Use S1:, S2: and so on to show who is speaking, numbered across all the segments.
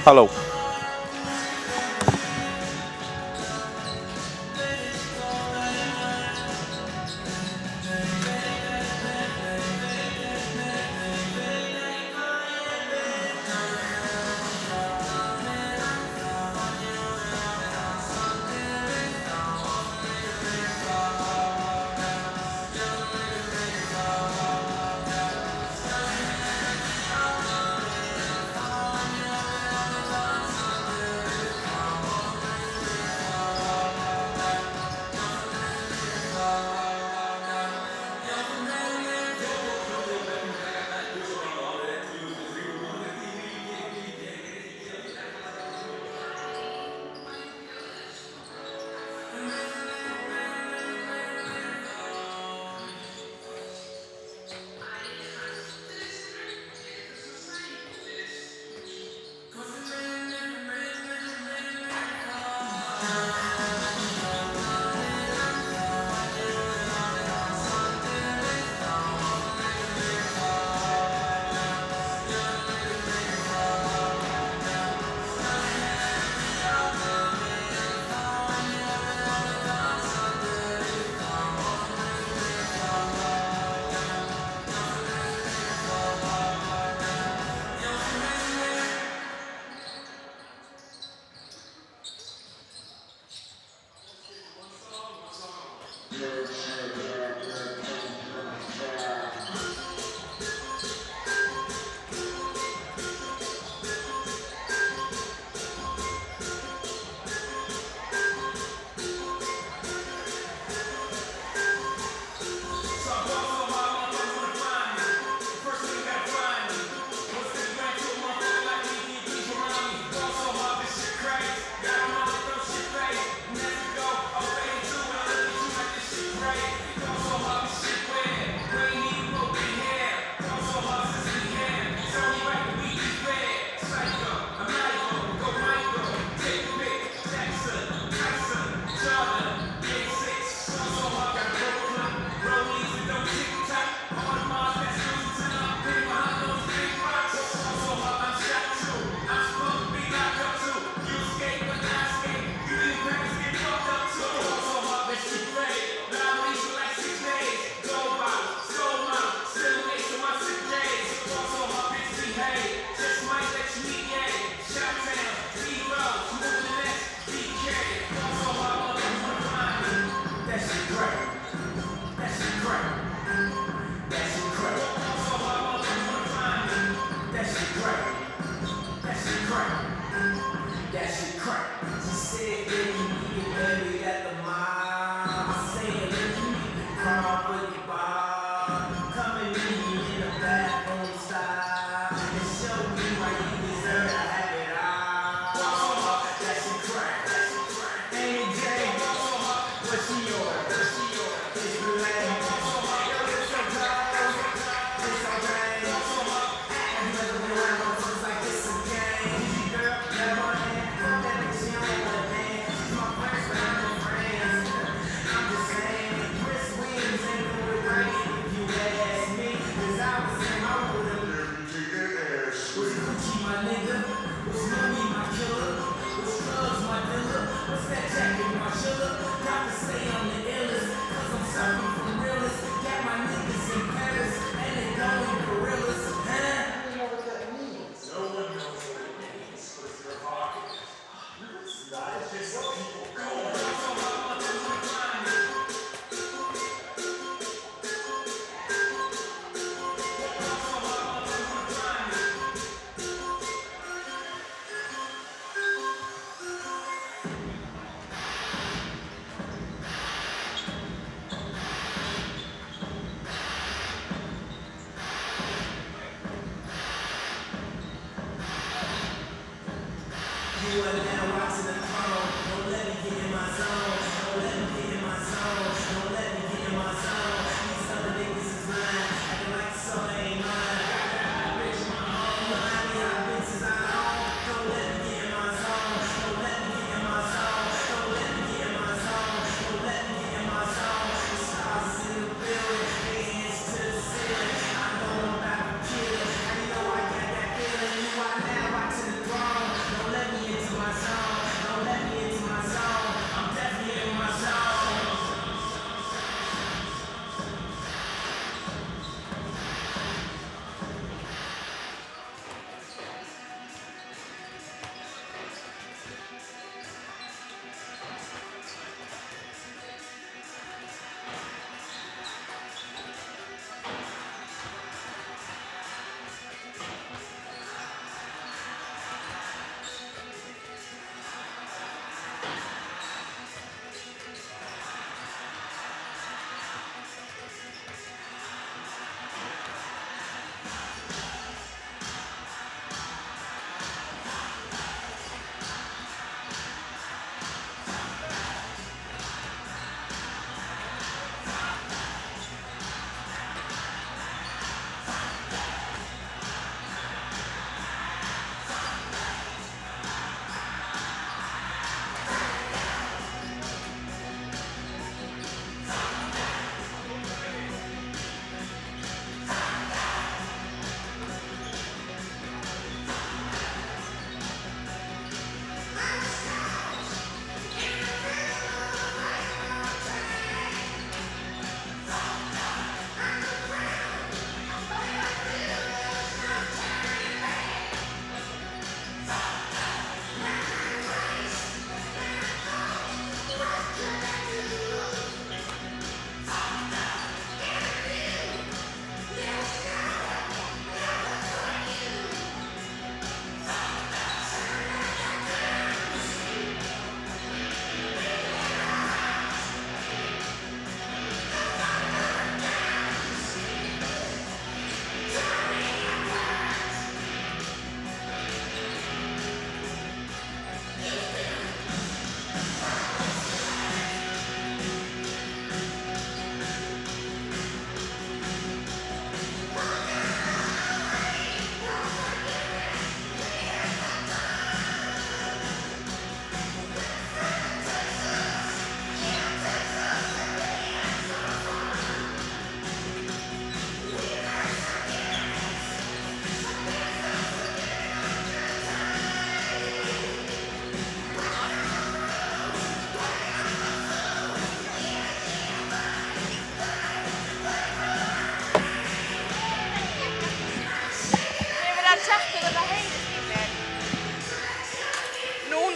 S1: Hello.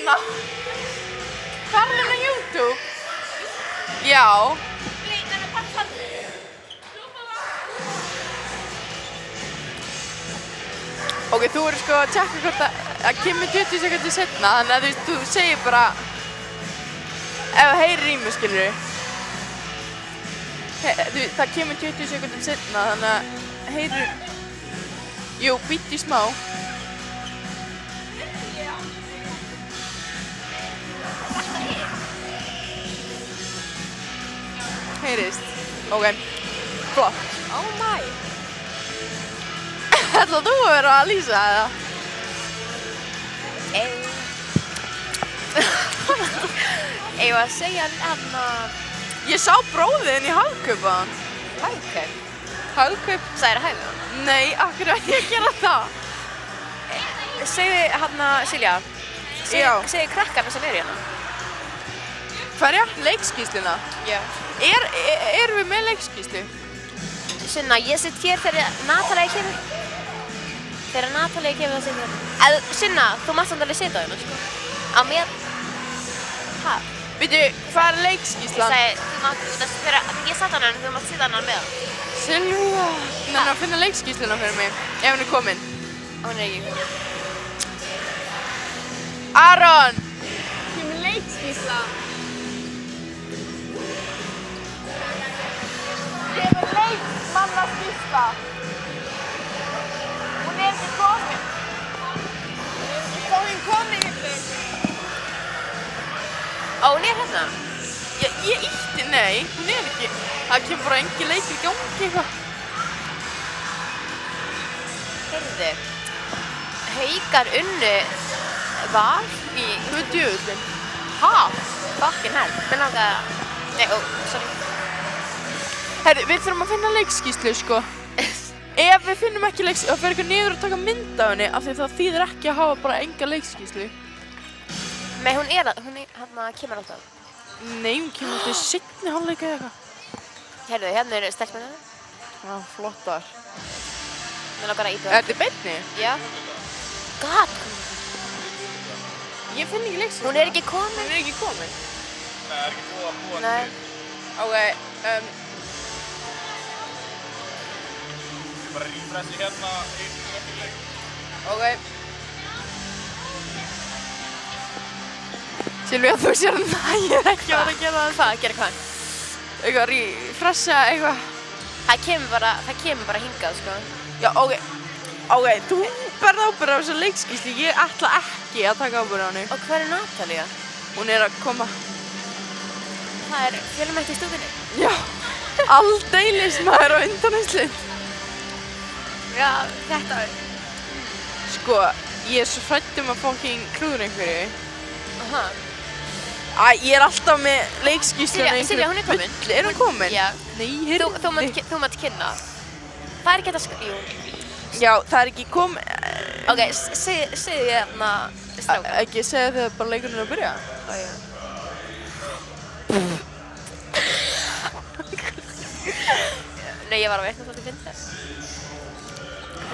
S1: hérna. Farðu á YouTube. Já. Ok, þú eru sko að tjekka hvort að kemur 20 sekundir setna, þannig að þú segir bara ef það heyrir í mig, skilurðu. Það kemur 20 sekundum setna, þannig að heyrir... Jú, bíddu í smá. Heyrist. Ok. Flott.
S2: Oh my.
S1: Ætlar þú að vera að lýsa það?
S2: Ég var að segja hann að...
S1: Ég sá bróðinn í Hagkaup á hann.
S2: Hagkaup?
S1: Hagkaup?
S2: Sagðirðu hægðu?
S1: Nei, akkur ætti ég að gera það.
S2: Segðu hann að Silja.
S1: Já.
S2: Segðu krakkarna sem eru hérna.
S1: Hverja? Leikskýrsluna?
S2: Já.
S1: Erum við með leikskýrslu?
S2: Sunna, ég sitt hér þegar Natalie kemur. Þegar Natalie kemur það sitt hér. Sunna, þú mátt samt alveg sitja á hérna, sko. Á mér. Hæ?
S1: Veitu, hvað er leikskýrslan?
S2: Ég sagði, þegar ég satt hann þú mátt sitja hann með.
S1: Silja, nenni að finna leikskýrsluna fyrir mig, ef hann er kominn.
S2: Hún er ekki komin.
S1: Aron! Kemur leikskýrsla. Kemur leikmannaskýrsla. Hún er ekki komin. Hún er komin ykkur.
S2: Ó, hún er hérna?
S1: Ég ítti, nei, hún er ekki. Það kemur bara engin leikir í gangi eitthvað.
S2: Heyrðu, Haukar unnu Val í...
S1: Hvað er djöfullinn? Ha?
S2: Fucking hell. Mér langar að... Nei, sorry.
S1: Herri, við þurfum að finna leikskýrslu, sko. Ef við finnum ekki leikskýrslu, þá fer eitthvað niður að taka mynd af henni, af því það þýðir ekki að hafa bara enga leikskýrslu.
S2: Nei, hún kemur alltaf.
S1: Nei, hún kemur alltaf í seinni hálfleik eða eitthvað.
S2: Heyrðu, hérna eru stelpurnar.
S1: Já, flottar.
S2: Mér langar að íta.
S1: Er þetta í beinni?
S2: Já. God.
S1: Ég finn ekki leikskýrslu.
S2: Hún er ekki komin.
S1: Hún er ekki komin.
S3: Nei, það er ekki búið að búa til.
S2: Nei.
S1: Ok,
S3: Ég bara refressi hérna einu leik.
S1: ok. Silvía, þú sér að ég er ekki að vera að gera það.
S2: Hvað? Gera hvað?
S1: Eitthvað refressa, eitthvað.
S2: Það kemur bara hingað, sko.
S1: Já, ok, þú berð ábyrgð á þessu leikskýrslu, ég ætla ekki að taka ábyrgð á henni.
S2: Og hver er Natalia?
S1: Hún er að koma.
S2: Það er fjölmætt í stúkunni.
S1: Já, aldeilis maður á undanæslu.
S2: Já, þetta er...
S1: Sko, ég er svo hrædd að fucking klúður einhverju.
S2: Aha.
S1: Ég er alltaf með leikskýrsluna
S2: Silja, hún er komin.
S1: bulli. Er hún komin?
S2: Já.
S1: Nei, heyrðu.
S2: Þú mátt kynna. Það er ekki þetta jú.
S1: Já, það er ekki komin.
S2: Ok, segðu hérna strákar.
S1: Ekki segja þegar bara leikurinn er að byrja.
S2: Ó, já. Nei, ég var að veitna svolítið fyndið.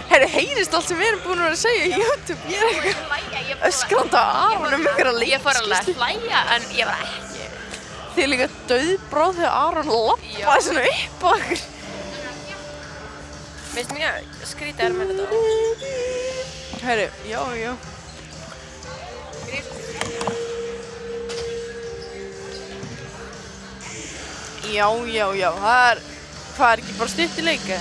S1: Herri, heyrist allt sem við erum búin að vera að segja í YouTube. Ég er eitthvað öskrandi á Aron einhverja
S2: Ég fór alveg að
S1: leikskýrslu.
S2: hlæja, en ég var ekki.
S1: Þið er líka dauðbráð þegar Aron lappaði svona upp á okkur.
S2: Mér finnst mjög skrítið að vera með þetta.
S1: Herri, já. Já, það er ekki bara stutt í leika.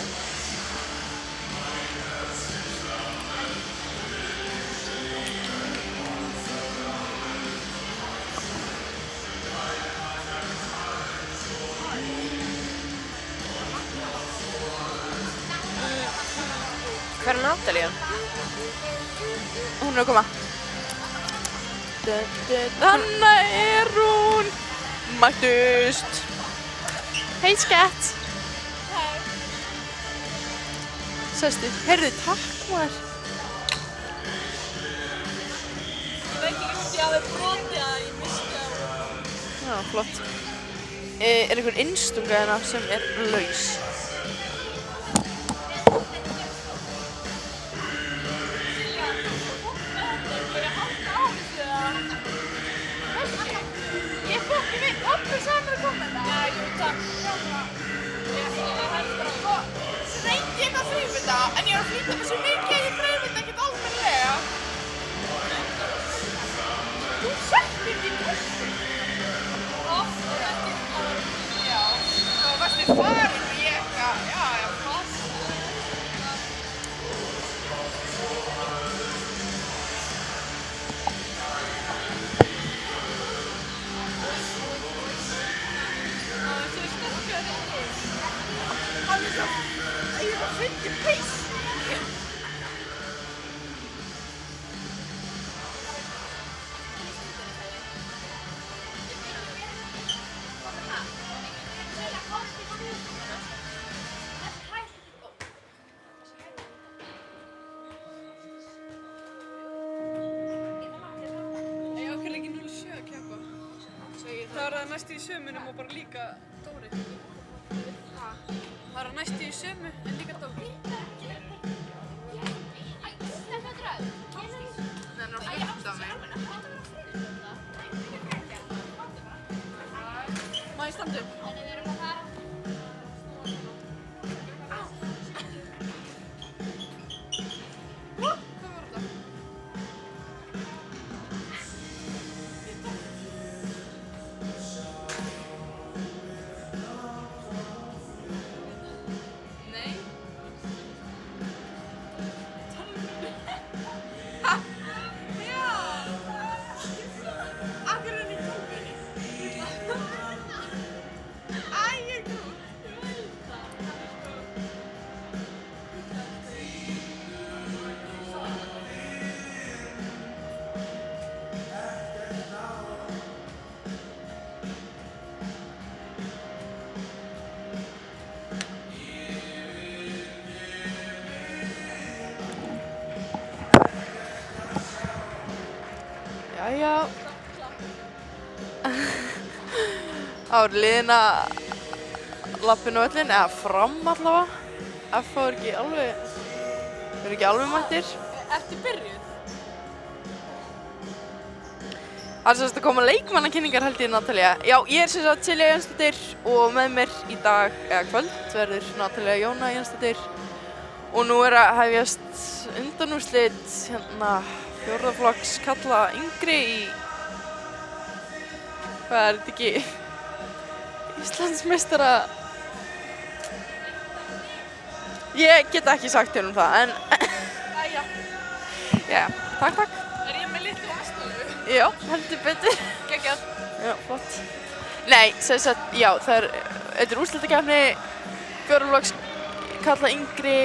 S2: Hver er Natalia?
S1: Hún er að koma. Þannig er hún. Mættust. Hei skett. Hei. Sestu, heyrðu, takk maður.
S4: Ég veit ekki hvort ég hafi brotið að ég misti á.
S1: Já, flott. Er einhver innstunga hérna sem er laus? Pabbi sagði mér að koma þetta.
S4: Já, jú, takk. Ég held bara.
S1: Svo reyndi ég að þreifmynda, en ég var að flýta mig svo mikið að ég þreifmynda ekkert almennilega. Þú settir ekki kostum. Já, þá varst þið farin og ég eitthvað, já, flott. Hann svo, ég var fyndið peysu.
S4: Ég ákveð ekki 07 að keppa. Það var það næstu í sömunum og bara líka Dóri. Það var næstu í sömu en líka Dóri.
S1: Það er að flutta mig.
S4: Má ég standa upp? Hvað var þetta?
S1: Nei. Já. Akkur er henni í tókunni. Æ, ég er grút. Jæja. Það var liðin að lappin á völlin, eða fram allavega. F er ekki alveg mættir.
S4: Ertu byrjuð?
S1: Það er semst að koma leikmannakynningar held ég, Natalía. Já, ég er semst að Silja Jónsdóttir og með mér í dag, eða kvöld, verður Natalía Jóna Jónsdóttir. Og nú er að hefjast undanúrslit hérna fjórðaflokks kalla yngri í, hvað er þetta ekki, Íslandsmeistara. Ég get ekki sagt þér það, en
S4: Æja.
S1: já, takk.
S4: Er ég með litlu aðstöðu?
S1: Já, heldur betur.
S4: Geggjað.
S1: Já, flott. Nei, sem sagt, já, þetta er úrslitakeppni fjórðaflokks kalla yngri,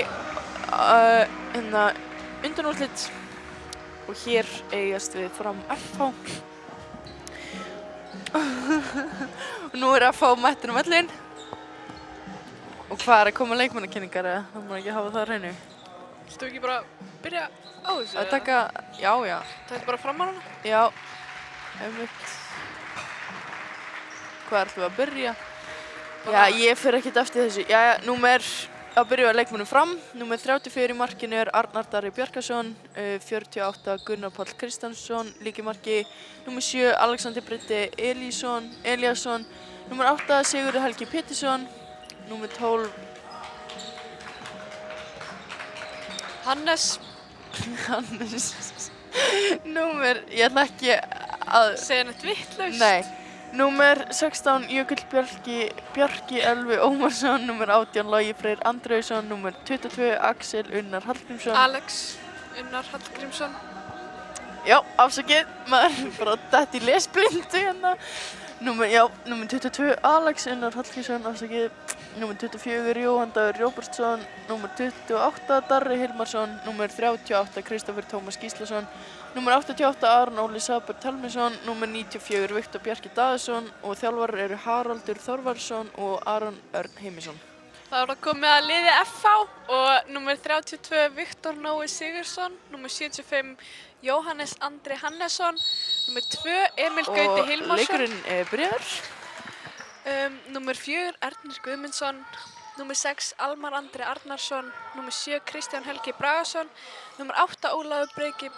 S1: hérna undanúrslit og hér eigast við fram FH. Og nú er FH mættin á völlinn. Og hvað er að koma leikmannakynningar eða? Það má ekki hafa það á hreinu.
S4: Viltu ekki bara byrja á þessu?
S1: Að taka, já.
S4: Takk bara fram á hana?
S1: Já, einmitt. Hvað ætlum við að byrja? Já, ég fer ekkert eftir þessu. Jæja, númer, að byrja að leikmönnum fram. Númer 34 í markinu er Arnar Darri Bjarkason, 48 Gunnar Páll Kristjánsson, líki marki. Númer 7 Alexander Britti Elíasson. Númer 8 Sigurður Helgi Pétursson. Númer 12
S4: Hannes.
S1: Númer, ég ætla ekki að
S4: Segja neitt vitlaust.
S1: Nei. Númer 16 Jökull Bjarki Elvi Ómarsson, númer 18 Logi Freyr Andrésson, númer 22 Axel Unnar Hallgrímsson.
S4: Alex Unnar Hallgrímsson.
S1: Já, afsakið, maður er bara dett í lesblindu hérna. Númer 22 Alex Unnar Hallgrímsson, afsakið. Númer 24 Jóhann Dagur Róbertsson, númer 28 Darri Hilmarsson, númer 38 Kristófer Tómas Gíslason, númer 88 Aron Óli Sabert Helmisson, númer 94 Viktor Bjarki Daðarsson og þjálfarar eru Haraldur Þorvarsson og Aron Örn Heimisson.
S4: Það var að komið að liði FH og númer 32 Viktor Nói Sigurðsson, númer 75 Jóhannes Andri Hannesson, númer 2 Emil Gauti Hilmarsson.
S1: Og leikurinn byrjar.
S4: Númer 4 Ernir Guðmundsson, númer 6 Almar Andri Arnarsson, númer 7 Kristján Helgi Bragason, númer 8 Ólafur Breki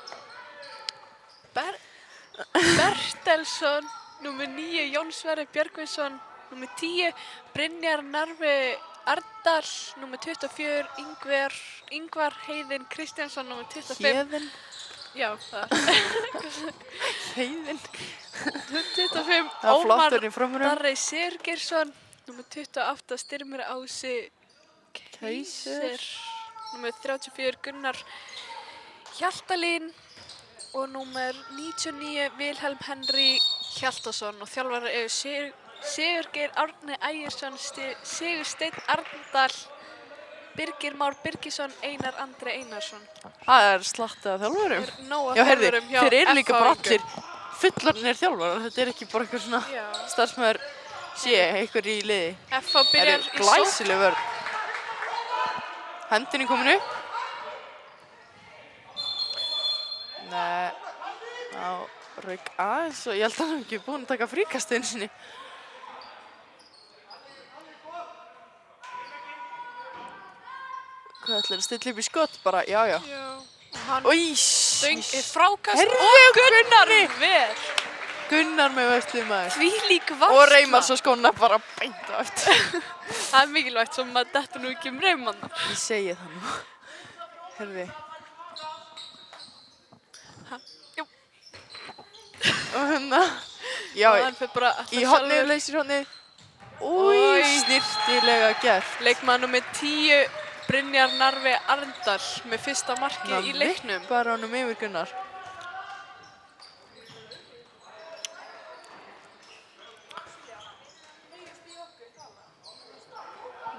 S4: Bertelsson Númer 9 Jón Sverrir Björgvinsson. Númer 10 Brynjar Narfi Arndal. Númer 24 Ingvar Heiðinn Kristjánsson. Númer 25.
S1: Héðinn,
S4: Já, það.
S1: Heiðinn.
S4: 25
S1: Það er
S4: Ómar
S1: flottur í framröðum.
S4: Darri Sigurgeirsson. Númer 28 Styrmir Ási Keiser. Númer 34 Gunnar Hjaltalín. Og númer 99 Vilhelm Henry Hjaltason. Og þjálfarar eru Sigurgeir Árni Ægirsson, Sigursteinn Arndal, Birgir Már Birgisson, Einar Andri Einarsson.
S1: Það er slattið af þjálfurum.
S4: Það er nóg af
S1: Já, heyrðu,
S4: þjálfurum hjá
S1: þeir eru líka bara
S4: FH-ingum.
S1: allir fullorðnir þjálfarar. Þetta er ekki bara eitthvað svona
S4: Já.
S1: starfsmaður sé einhver í liði.
S4: FH
S1: Það
S4: byrjar
S1: er
S4: í sókn.
S1: glæsileg vörn. Hendin komin upp. Nei, þá rauk aðeins og ég held að hann ekki búinn að taka fríkast einu sinni. Hvað ætlar að stilla upp í skott bara? Já, já.
S4: Já. Og hann
S1: Í,
S4: frákast
S1: Heyrðu,
S4: og Gunnar ver.
S1: Gunnar með vöslið maður.
S4: Þvílík varsla.
S1: Og reymar svo skóna bara beint á eftir.
S4: Það er mikilvægt svo maður dettur nú ekki reymannar.
S1: Ég segi það nú. Herði.
S4: Jú.
S1: Og hérna. Já,
S4: Og hann fer bara
S1: í hornið, leysir hornið. Új, snirtilega gert.
S4: Leikmaður númer 10 Brynjar Narfi Arndal með fyrsta markið í leiknum.
S1: Bara honum yfir Gunnar.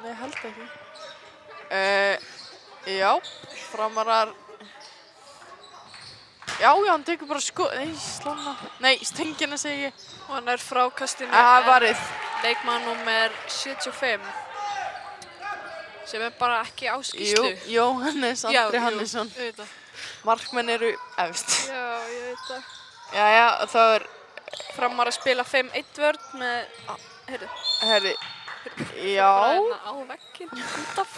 S1: Nei, held ekki. Já, framarar. Já, hann tekur bara nei, slóna. Nei, stöngina segi ég.
S4: Og hann er frákastinu
S1: Varið.
S4: leikmaður númer 75 sem er bara ekki á
S1: Jú,
S4: skýrslu.
S1: Jóhannes Andri Hannesson.
S4: Já, auðvitað.
S1: Markmenn eru efst.
S4: Já, ég veit það.
S1: Jæja, það er,
S4: Framar að spila 5-1 vörn með, heyrðu,
S1: herri,
S4: bara
S1: já.
S4: hérna á vegginn út af.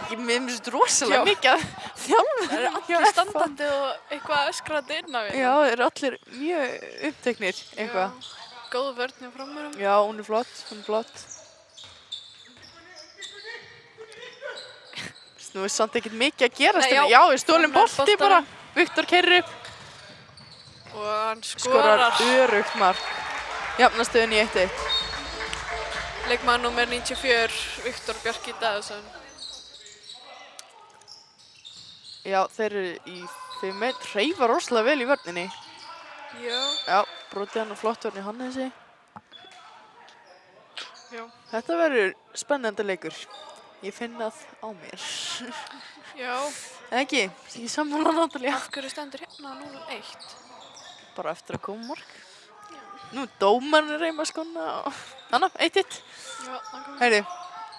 S1: Mér finnst rosalega
S4: Já.
S1: mikið að þjálfa.
S4: Það eru allir standandi og eitthvað öskrandi inn á við.
S1: Já, þeir eru allir mjög uppteknir, eitthvað.
S4: Góð vörn hjá framarum.
S1: Já, hún er flott, hún er flott. Nú er samt ekkert mikið að gerast.
S4: Nei, já.
S1: Já, er stólinn
S4: Framar
S1: bolti bara.
S4: boltanum.
S1: Viktor keyrir upp.
S4: Og hann
S1: Skorar
S4: skorar.
S1: örugt mark. Jafnastöðun í 1-1.
S4: Leikmaður númer 94, Viktor Bjarki Daðarsson.
S1: Já, þeir eru í 5-1. Hreyfa rosalega vel í vörninni.
S4: Já.
S1: Já, brotið hann og flott vörn í Hannesi.
S4: Já.
S1: Þetta verður spennandi leikur. Ég finn það á mér.
S4: Já.
S1: Ekki, ég sammála Natalía.
S4: Af hverju stendur hérna 0-1?
S1: Bara eftir að koma mark. Nú, dómarinn reyma skona og... Þannig, 1-1.
S4: Já, það kom.
S1: Heyrðu,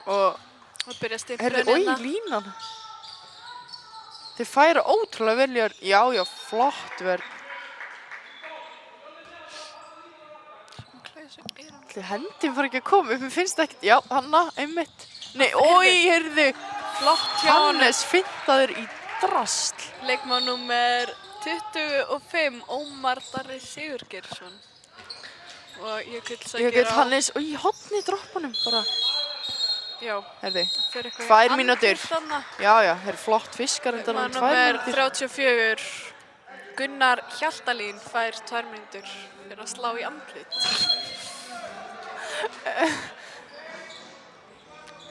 S1: og...
S4: Og byrja
S1: Heyrðu,
S4: stimplunin
S1: oi,
S4: hérna.
S1: línan. Þeir færa ótrúlega vel í vörn. Já, já, flott vörn. Ætli hendin fór ekki að koma upp, mér finnst það ekkert. Já, Hanna, einmitt. Nei, oi, heyrðu.
S4: Flott hjá honum.
S1: Hannes fintaður í drasl.
S4: Leikmaður númer 25, Ómar Darri Sigurgeirsson. Og Jökull sækir
S1: Jökull Hannes, og í hotni droppanum bara.
S4: Já,
S1: Heyrðu,
S4: fyrir eitthvað
S1: 2 mínútur.
S4: þarna.
S1: Já, já, heyrðu, flott fiskar undan
S4: Leikmaður
S1: 2
S4: númer
S1: mínútur.
S4: 34, Gunnar Hjaltalín, fær 2 mínútur fyrir að slá í andlit.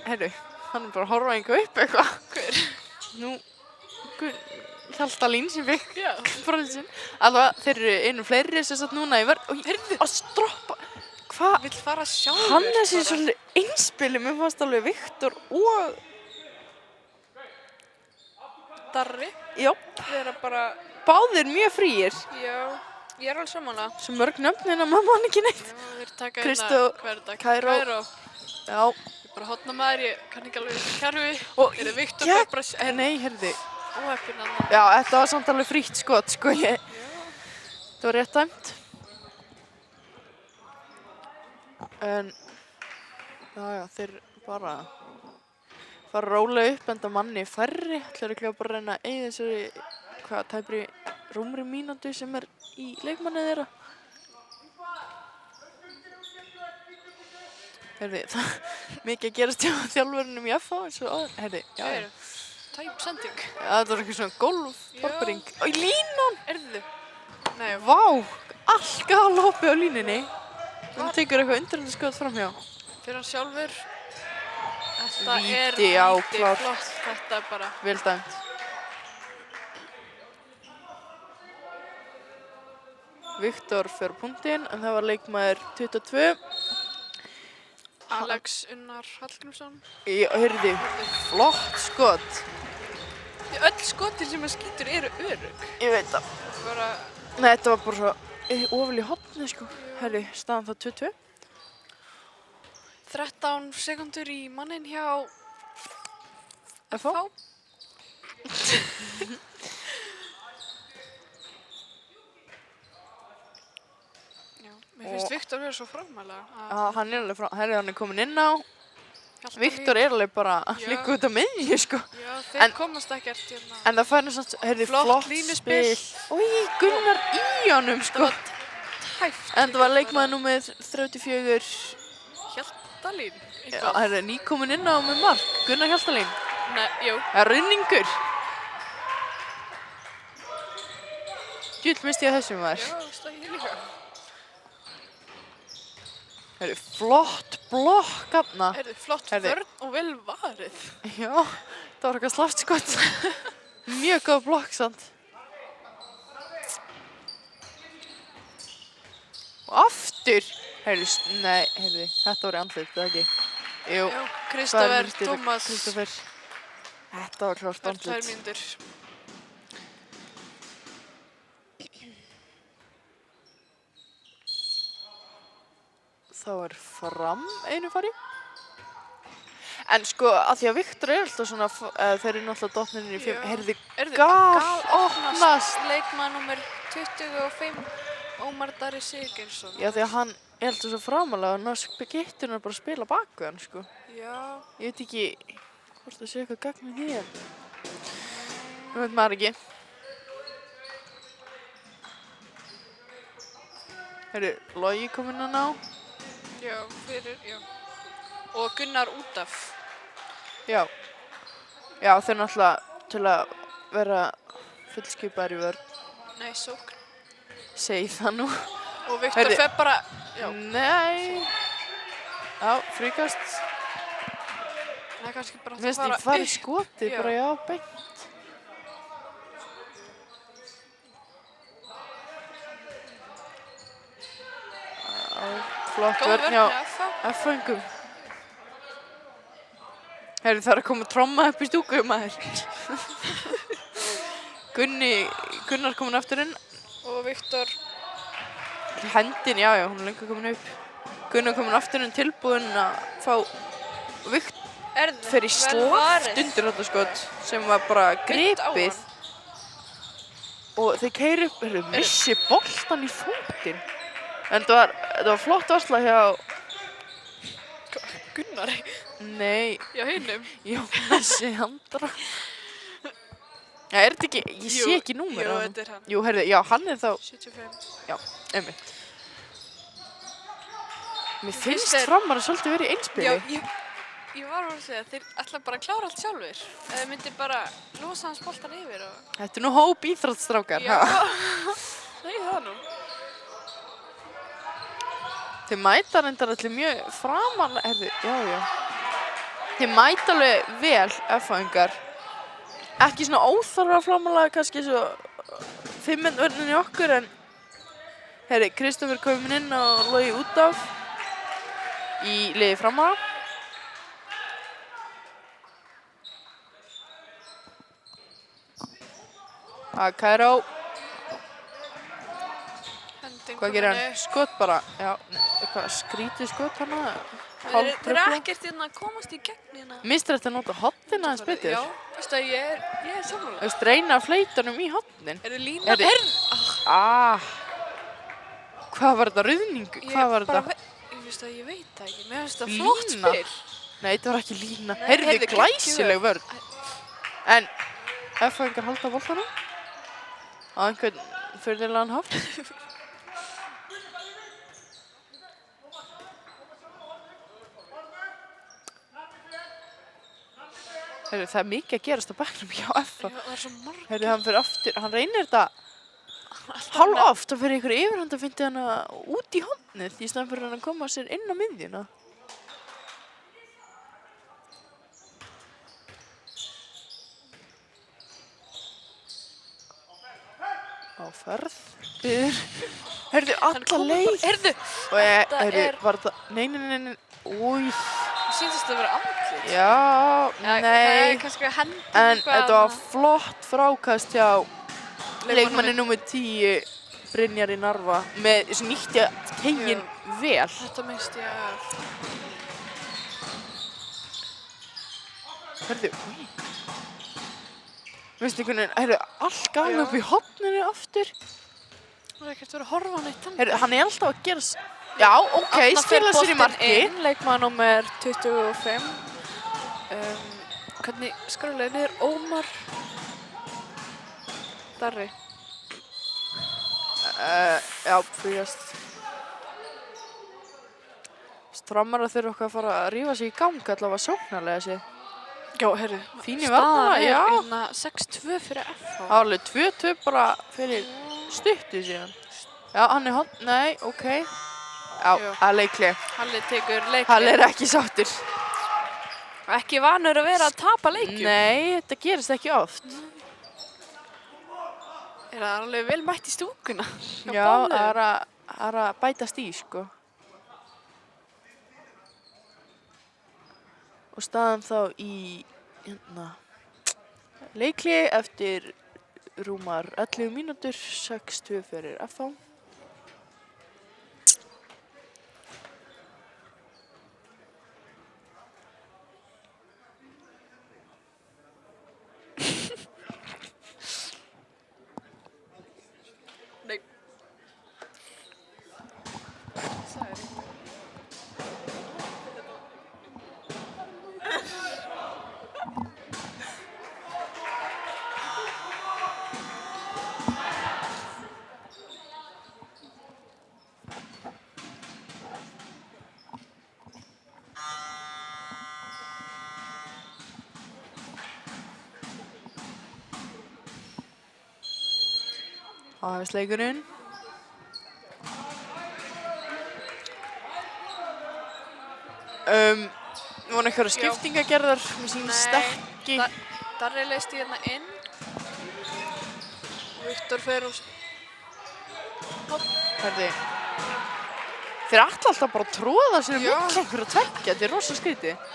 S1: Heyrðu, hann er bara að horfa einhver upp eitthvað.
S4: Hver?
S1: Nú, Hjaltalín sem fikk
S4: Já.
S1: frálsinn. Allavega, þeir eru einu fleiri sem satt núna í vörn. Og heyrðu, að stroppa. Hvað?
S4: Vill fara sjálfur.
S1: Hannes er
S4: bara.
S1: svolítið einspili, mér fannst alveg Viktor og...
S4: Darri,
S1: Já,
S4: vera bara,
S1: báðir mjög fríir.
S4: já, ég er alveg samanlega.
S1: Svo mörg nöfnin að maður man ekki neitt.
S4: Já, þeir taka
S1: Kristó,
S4: hver er þetta?
S1: Kairó. Já.
S4: Ég bara hotna maður, ég kann ekki alveg þessi kerfi.
S1: Og
S4: Eru Viktor
S1: gegn-
S4: fær bara
S1: Nei, heyrðu.
S4: óheppinn annað.
S1: Já, þetta var samt alveg frítt skot, sko. Það var rétt dæmt. En, já, þeir bara fara rólega upp enda manni færri. Ætlar ekki bara að reyna að eyða þessari, hvað, tæpri rúmri mínútu sem í leikmanni þeirra. Heyrði, það mikið að gerast hjá þjálfurinnum í FH eins og áður. Heyrði, já.
S4: Tæp sending.
S1: Já, það var eitthvað svona golftoppering. Og í línan!
S4: Erðu? Nei,
S1: Vá! Allt galopið á línunni. Hún tekur eitthvað undrandi skot framhjá.
S4: fyrir hann sjálfur. Þetta
S1: Víti, já, klárt.
S4: flott. Þetta bara.
S1: Vel dæmt. Viktor fer á punktinn, en það var leikmaður 22.
S4: Alex Unnar Hallgrímsson.
S1: Heyrði, flott skot.
S4: Öll skotin sem hann skýtur eru örugg.
S1: Ég veit það.
S4: Bara,
S1: Nei, þetta var bara svo ofil í hotni, sko. Herri, staðan það 22.
S4: 13 sekundur í mannin hjá
S1: FH.
S4: Já, mér finnst Viktor vera svo framælega.
S1: Hann er alveg frá, herri, hann er komin inn á.
S4: Hjaltalín.
S1: Viktor er alveg bara að
S4: Já.
S1: líka út á miðju, sko.
S4: Já, þeir
S1: En-
S4: komast ekkert hérna.
S1: En það færði samt, herri,
S4: Flott
S1: flott
S4: línuspil.
S1: spil. Új, Gunnar í honum, sko.
S4: Hæft.
S1: En það var leikmaður númer 34.
S4: Hjaltalín.
S1: Já, herri, nýkomin inn á með mark. Gunnar Hjaltalín.
S4: Nei, jú.
S1: Það er runningur. Djúll misti ég þessum var.
S4: Já, það ég líka.
S1: Herri, flott blokk afna.
S4: Heyrðu, flott
S1: Heyrðu.
S4: vörn og vel varið.
S1: Já, það var eitthvað slaft skot. Mjög góð blokk, sant. Og aftur. Herri, nei, herri, þetta var í andlit, eða ekki? Jú,
S4: Já,
S1: það er
S4: Kristoffer
S1: mistök,
S4: Tómas.
S1: Kristoffer. Þetta var klárt
S4: Það er 2
S1: andlit.
S4: mínútur.
S1: Þá er fram einu fari. En sko, að því að Viktor er alltaf svona, þeir eru náttúrulega dottninir í 5.
S4: Já.
S1: Herði,
S4: Heyrðu,
S1: gal opnast.
S4: Leikmaður númer 25, Ómar Darri Sigurgeirsson.
S1: Já, því að hann er alltaf svo framalega og ná gitturinn bara að spila baku hann, sko.
S4: Já.
S1: Ég veit ekki hvort það sé eitthvað gagn með því, en nú veit maður ekki. Herru, Logi kom inn að ná.
S4: Já, já. Og Gunnar út af.
S1: Já. Já, þeir náttúrulega til að vera fullskipaðir í vörn.
S4: Nei, sókn.
S1: Segi það nú.
S4: Og Viktor
S1: Heyrðu.
S4: fer bara, já.
S1: Nei. Já, fríkast.
S4: Nei, kannski bara
S1: Mér finnst ég fara í skotið,
S4: Já.
S1: bara já, beint. Flott
S4: Góð
S1: vörn
S4: vörn
S1: hjá
S4: hjá FH.
S1: F-fængum. Herri, það er að koma tromma upp í stúku, maður. Gunnar komin aftur inn.
S4: Og Viktor,
S1: Hendin, já, hún er lengur komin upp. Gunnar komin aftur inn tilbúinn að fá Viktor fyrir slátt undir þetta skot sem var bara
S4: Beint á
S1: gripið. Og þeir keyra upp, missi boltan í fótinn. En þetta var flott varsla hjá,
S4: Gunnar,
S1: nei,
S4: já, hinnum.
S1: Jónasi Andra. Já, er þetta ekki, ég sé ekki númer
S4: Jú,
S1: á honum.
S4: þetta er hann.
S1: Jú, herri, já, hann er þá,
S4: 75.
S1: já, einmitt. Mér
S4: Finnst
S1: finnst
S4: þér-
S1: framar að svolítið verið í
S4: Já,
S1: einspili.
S4: ég var að segja, þeir ætla bara að klára allt sjálfur. Eða myndi bara losa hans boltan yfir og...
S1: Þetta er nú hóp íþróttstrákar.
S4: Já,
S1: ha?
S4: segi það nú.
S1: Þeir mæta reyndar allir mjög framarlega, herri, já. Þeir mæta alveg vel, F-fæðingar. Ekki svona óþarfa framarlega, kannski svo 5 vörnin í okkur, en herri, Kristoffer komin inn og Logi út af í liði framara. Kairó,
S4: Hendin
S1: hvað gerir
S4: komin
S1: hann?
S4: upp.
S1: Skot bara, já, eitthvað skrítið skot hana,
S4: Þeir
S1: hálf
S4: eru
S1: trufla.
S4: ekkert hérna að komast í gegn hérna.
S1: Mistur þetta að nota hotnin aðeins betur?
S4: Já, veistu að ég er
S1: Þú
S4: sammála.
S1: veist, reyna að fleytunum í hotnin.
S4: Er þið lína?
S1: Heyrðu. Hvað var þetta, ruðning? Hvað var þetta?
S4: Ég veist að ég veit það ekki. Mér finnst það
S1: Lína?
S4: flott spil.
S1: Nei, þetta var ekki lína.
S4: Nei,
S1: Heyrðu,
S4: heyrðu,
S1: glæsileg
S4: geggjug
S1: vörn. En F-fæðingar halda boltanum. á einhvern furðulegan hátt. Heyrðu, það er mikið að gerast á bekknum hjá FH.
S4: Já, það er svo marg.
S1: Heyrðu, hann fyrir aftur, hann reynir þetta hálf oft að fyrir einhver yfirhand að fyndi hana út í hornið í staðan fyrir hann að koma sér inn á miðjuna. Á ferð. Heyrðu, alla leið.
S4: Heyrðu!
S1: Og heyrðu, var það, nei, új.
S4: Þú sýndist að vera andlit.
S1: Já,
S4: Það
S1: nei.
S4: er kannski að henda
S1: En þetta var flott frákast hjá leikmanni
S4: númer.
S1: númer 10, Brynjar í Narva, með þessu nýtti tegin vel.
S4: Þetta minnst ég að...
S1: Hörðu, veistu einhvern veginn, heyrðu, allt gana upp í horninu aftur.
S4: Það er ekkert verið að horfa á neitt þannig.
S1: Heyrðu, hann er alltaf að gera... Já, ok, skila sér í marki.
S4: Leikmann númer 25. Hvernig skrálega niður? Ómar Darri.
S1: Já, fríast. Stramar að þurfa okkar að fara að rífa sig í gang allavega sóknarlega sér.
S4: Já, herru.
S1: Fín í varnarlega, já.
S4: Staðan er 6-2 fyrir FH.
S1: Alveg 2-2 bara fyrir stuttu síðan. Já, hann er hond... Nei, ok. Já,
S4: Jú.
S1: það er leikli.
S4: Halli tekur leikli.
S1: Hann er ekki sáttur.
S4: Ekki vanur að vera að tapa leikjum.
S1: Nei, þetta gerist ekki oft.
S4: Er það alveg vel mætt í stúkuna?
S1: Já, það er að bætast í, sko. Og staðan þá í leikli eftir rúmar 11 mínútur, 6-2 fyrir FH.
S4: Nei. Sorry.
S1: Hafist leikurinn. Voru einhverja skiptingar gerðar? Mér sýnist ekki.
S4: Darri leist í hérna inn. Viktor fer og...
S1: Herði. Þeir ætla alltaf bara að tróða sér
S4: Já.
S1: milli einhverja tveggja. Þetta er rosa skrítið.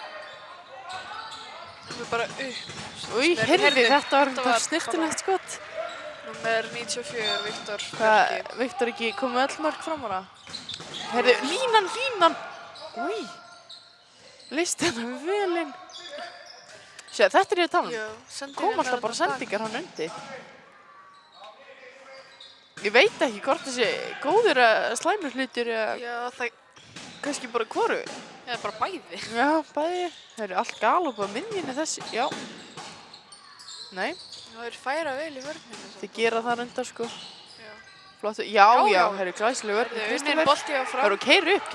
S4: Það er bara upp.
S1: Új, heyrði, þetta var
S4: bara
S1: snirtilegt skot.
S4: Númer 94, Viktor.
S1: Hvað, Viktor ekki komið öll mörg fram á það? Heyrðu, línan! Új, listi hann vel inn. Sér, þetta er ég að tala um.
S4: Já, sendi
S1: Kom
S4: hérna
S1: alltaf bara
S4: þarna
S1: sendingar hann undir. Ég veit ekki hvort þessi góður eða slæmur hlutur eða
S4: Já, það
S1: kannski bara hvoru.
S4: er bara bæði.
S1: Já, bæði. Það eru allt galop á miðjunni þessi. Já. Nei,
S4: Það er færa vel í vörninu.
S1: þið gera það reyndar sko.
S4: Já.
S1: Flottu.
S4: Já,
S1: Já,
S4: já.
S1: það eru glæsileg vörn.
S4: Það er unnið bolti á
S1: Það
S4: frá.
S1: eru keiri upp.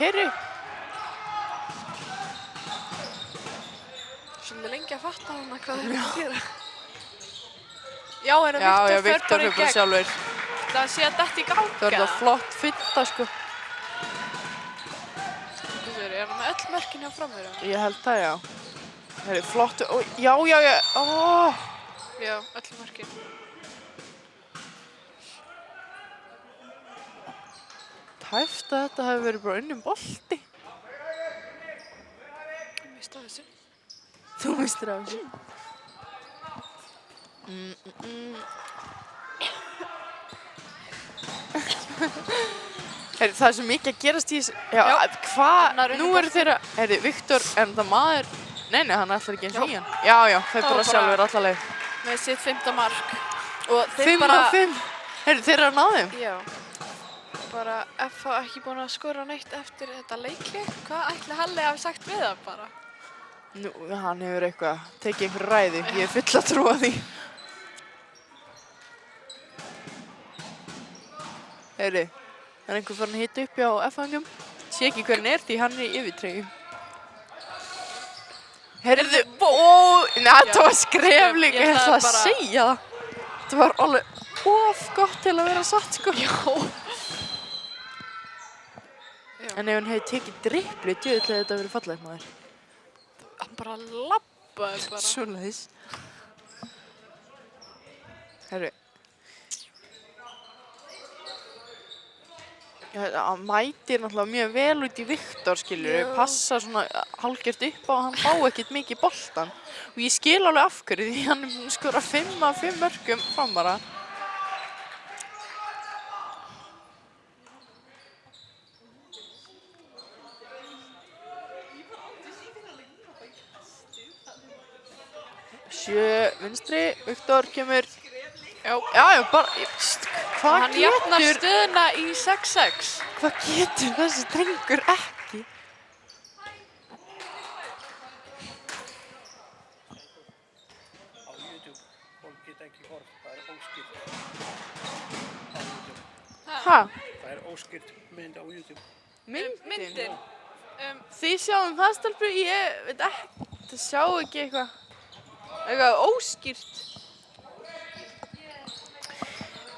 S4: Svolítið lengi að fatta hana hvað það er að gera. Já, er
S1: Já,
S4: að
S1: Viktor
S4: Viktor fer
S1: fyrir
S4: bara í
S1: bara
S4: gegn.
S1: sjálfur.
S4: Það sé að dætt í ganga.
S1: Það er það flott fynda sko.
S4: Er hann með öll mörkin hjá framverðum?
S1: Ég held það, já. Það eru flottu. Ó, já. Ó.
S4: Já, öll mörkin.
S1: Tæft að þetta hefur verið bara unnum bolti.
S4: Ég mista þessu.
S1: Þú mistir af þessu. Heyrðu, það er svo mikið að gerast í þessu. Já, hvað?
S4: annar
S1: Nú
S4: unnur
S1: eru þeirra... Heyrðu, Viktor, er það maður... Nei, hann ætlar ekki eins og í hann. Já, þeir
S4: Það
S1: bara
S4: var bara-
S1: sjálfur alla leið.
S4: Með sitt 5. mark. Og þeir
S1: 5
S4: bara...
S1: af 5. Heyrðu, þeir eru að ná þeim.
S4: Já. Bara FH ekki búin að skora neitt eftir þetta leikli. Hvað ætli Halli hafi sagt við það bara?
S1: Nú, hann hefur eitthvað, tekið einhver ræði. Ég er full að trúa því. Heyri, það einhver farin að hita upp hjá F-fangum. Sé ekki hver hann því hann í yfirtreyju. Heyrðu, þetta var skref líka,
S4: ég
S1: ég ætla að
S4: bara-
S1: segja það. Þetta var alveg gott til að vera satt, sko.
S4: Já.
S1: En ef hann hefði tekið drippli, djöðlega þetta verið fallegt maður.
S4: Hann bara labbaði bara.
S1: Svoleiðis. Herru. Hann mætir náttúrulega mjög vel út í Viktor, skilur. Passa svona hálfgert upp á að hann fá ekkert mikið boltan. Og ég skil alveg af hverju því hann er búinn að skora 5 af 5 mörkum framara. Sjö vinstri, Viktor kemur. Já, bara, hvað
S4: Hann jafnar
S1: getur,
S4: stöðuna í 6-6.
S1: hvað getur þessi drengur ekki?
S5: Á YouTube, fólk geta ekki horft, það er óskýrt á YouTube.
S1: Hæ?
S5: Það er óskýrt mynd á YouTube.
S4: Myndin.
S1: Þið sjáum það stelpur, ég veit ekki, þið sjáu ekki eitthvað óskýrt.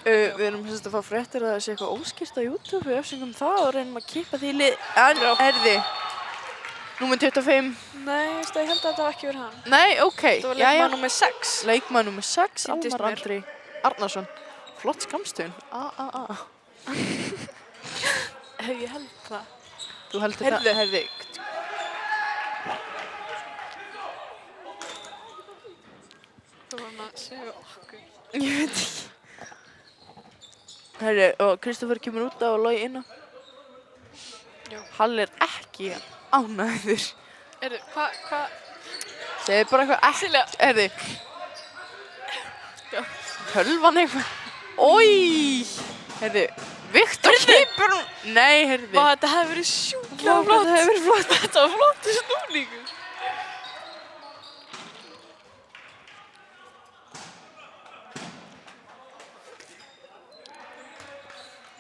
S1: Við erum semst að fá fréttir að það sé eitthvað óskýrt á YouTube, við öfsingum það og reynum að kippa því í lið. En, herði, númer 25.
S4: Nei, ég held að þetta var ekki verið hann.
S1: Nei, ok,
S4: Það var leikmaður númer 6.
S1: Leikmaður númer 6,
S4: Sýndist
S1: Almar
S4: mér.
S1: Andri Arnarsson. Flott skamstöðun.
S4: Ég held það.
S1: Þú heldur
S4: Heyrðu.
S1: það, herði.
S4: Þú var hann að segja okkur.
S1: Ég veit ekki. Herri, og Kristoffer kemur út á og Logi inn á.
S4: Já.
S1: Hall er ekki ánægður.
S4: Hvað?
S1: Segir bara eitthvað
S4: Silja.
S1: ekki. Herri. Tölvan eitthvað. Ói! Herri, Viktor kipur hún. Nei, herri.
S4: Vá, þetta hefði verið sjúklega
S1: Vá,
S4: flott.
S1: þetta hefur verið flott.
S4: Þetta var flott í snúningu.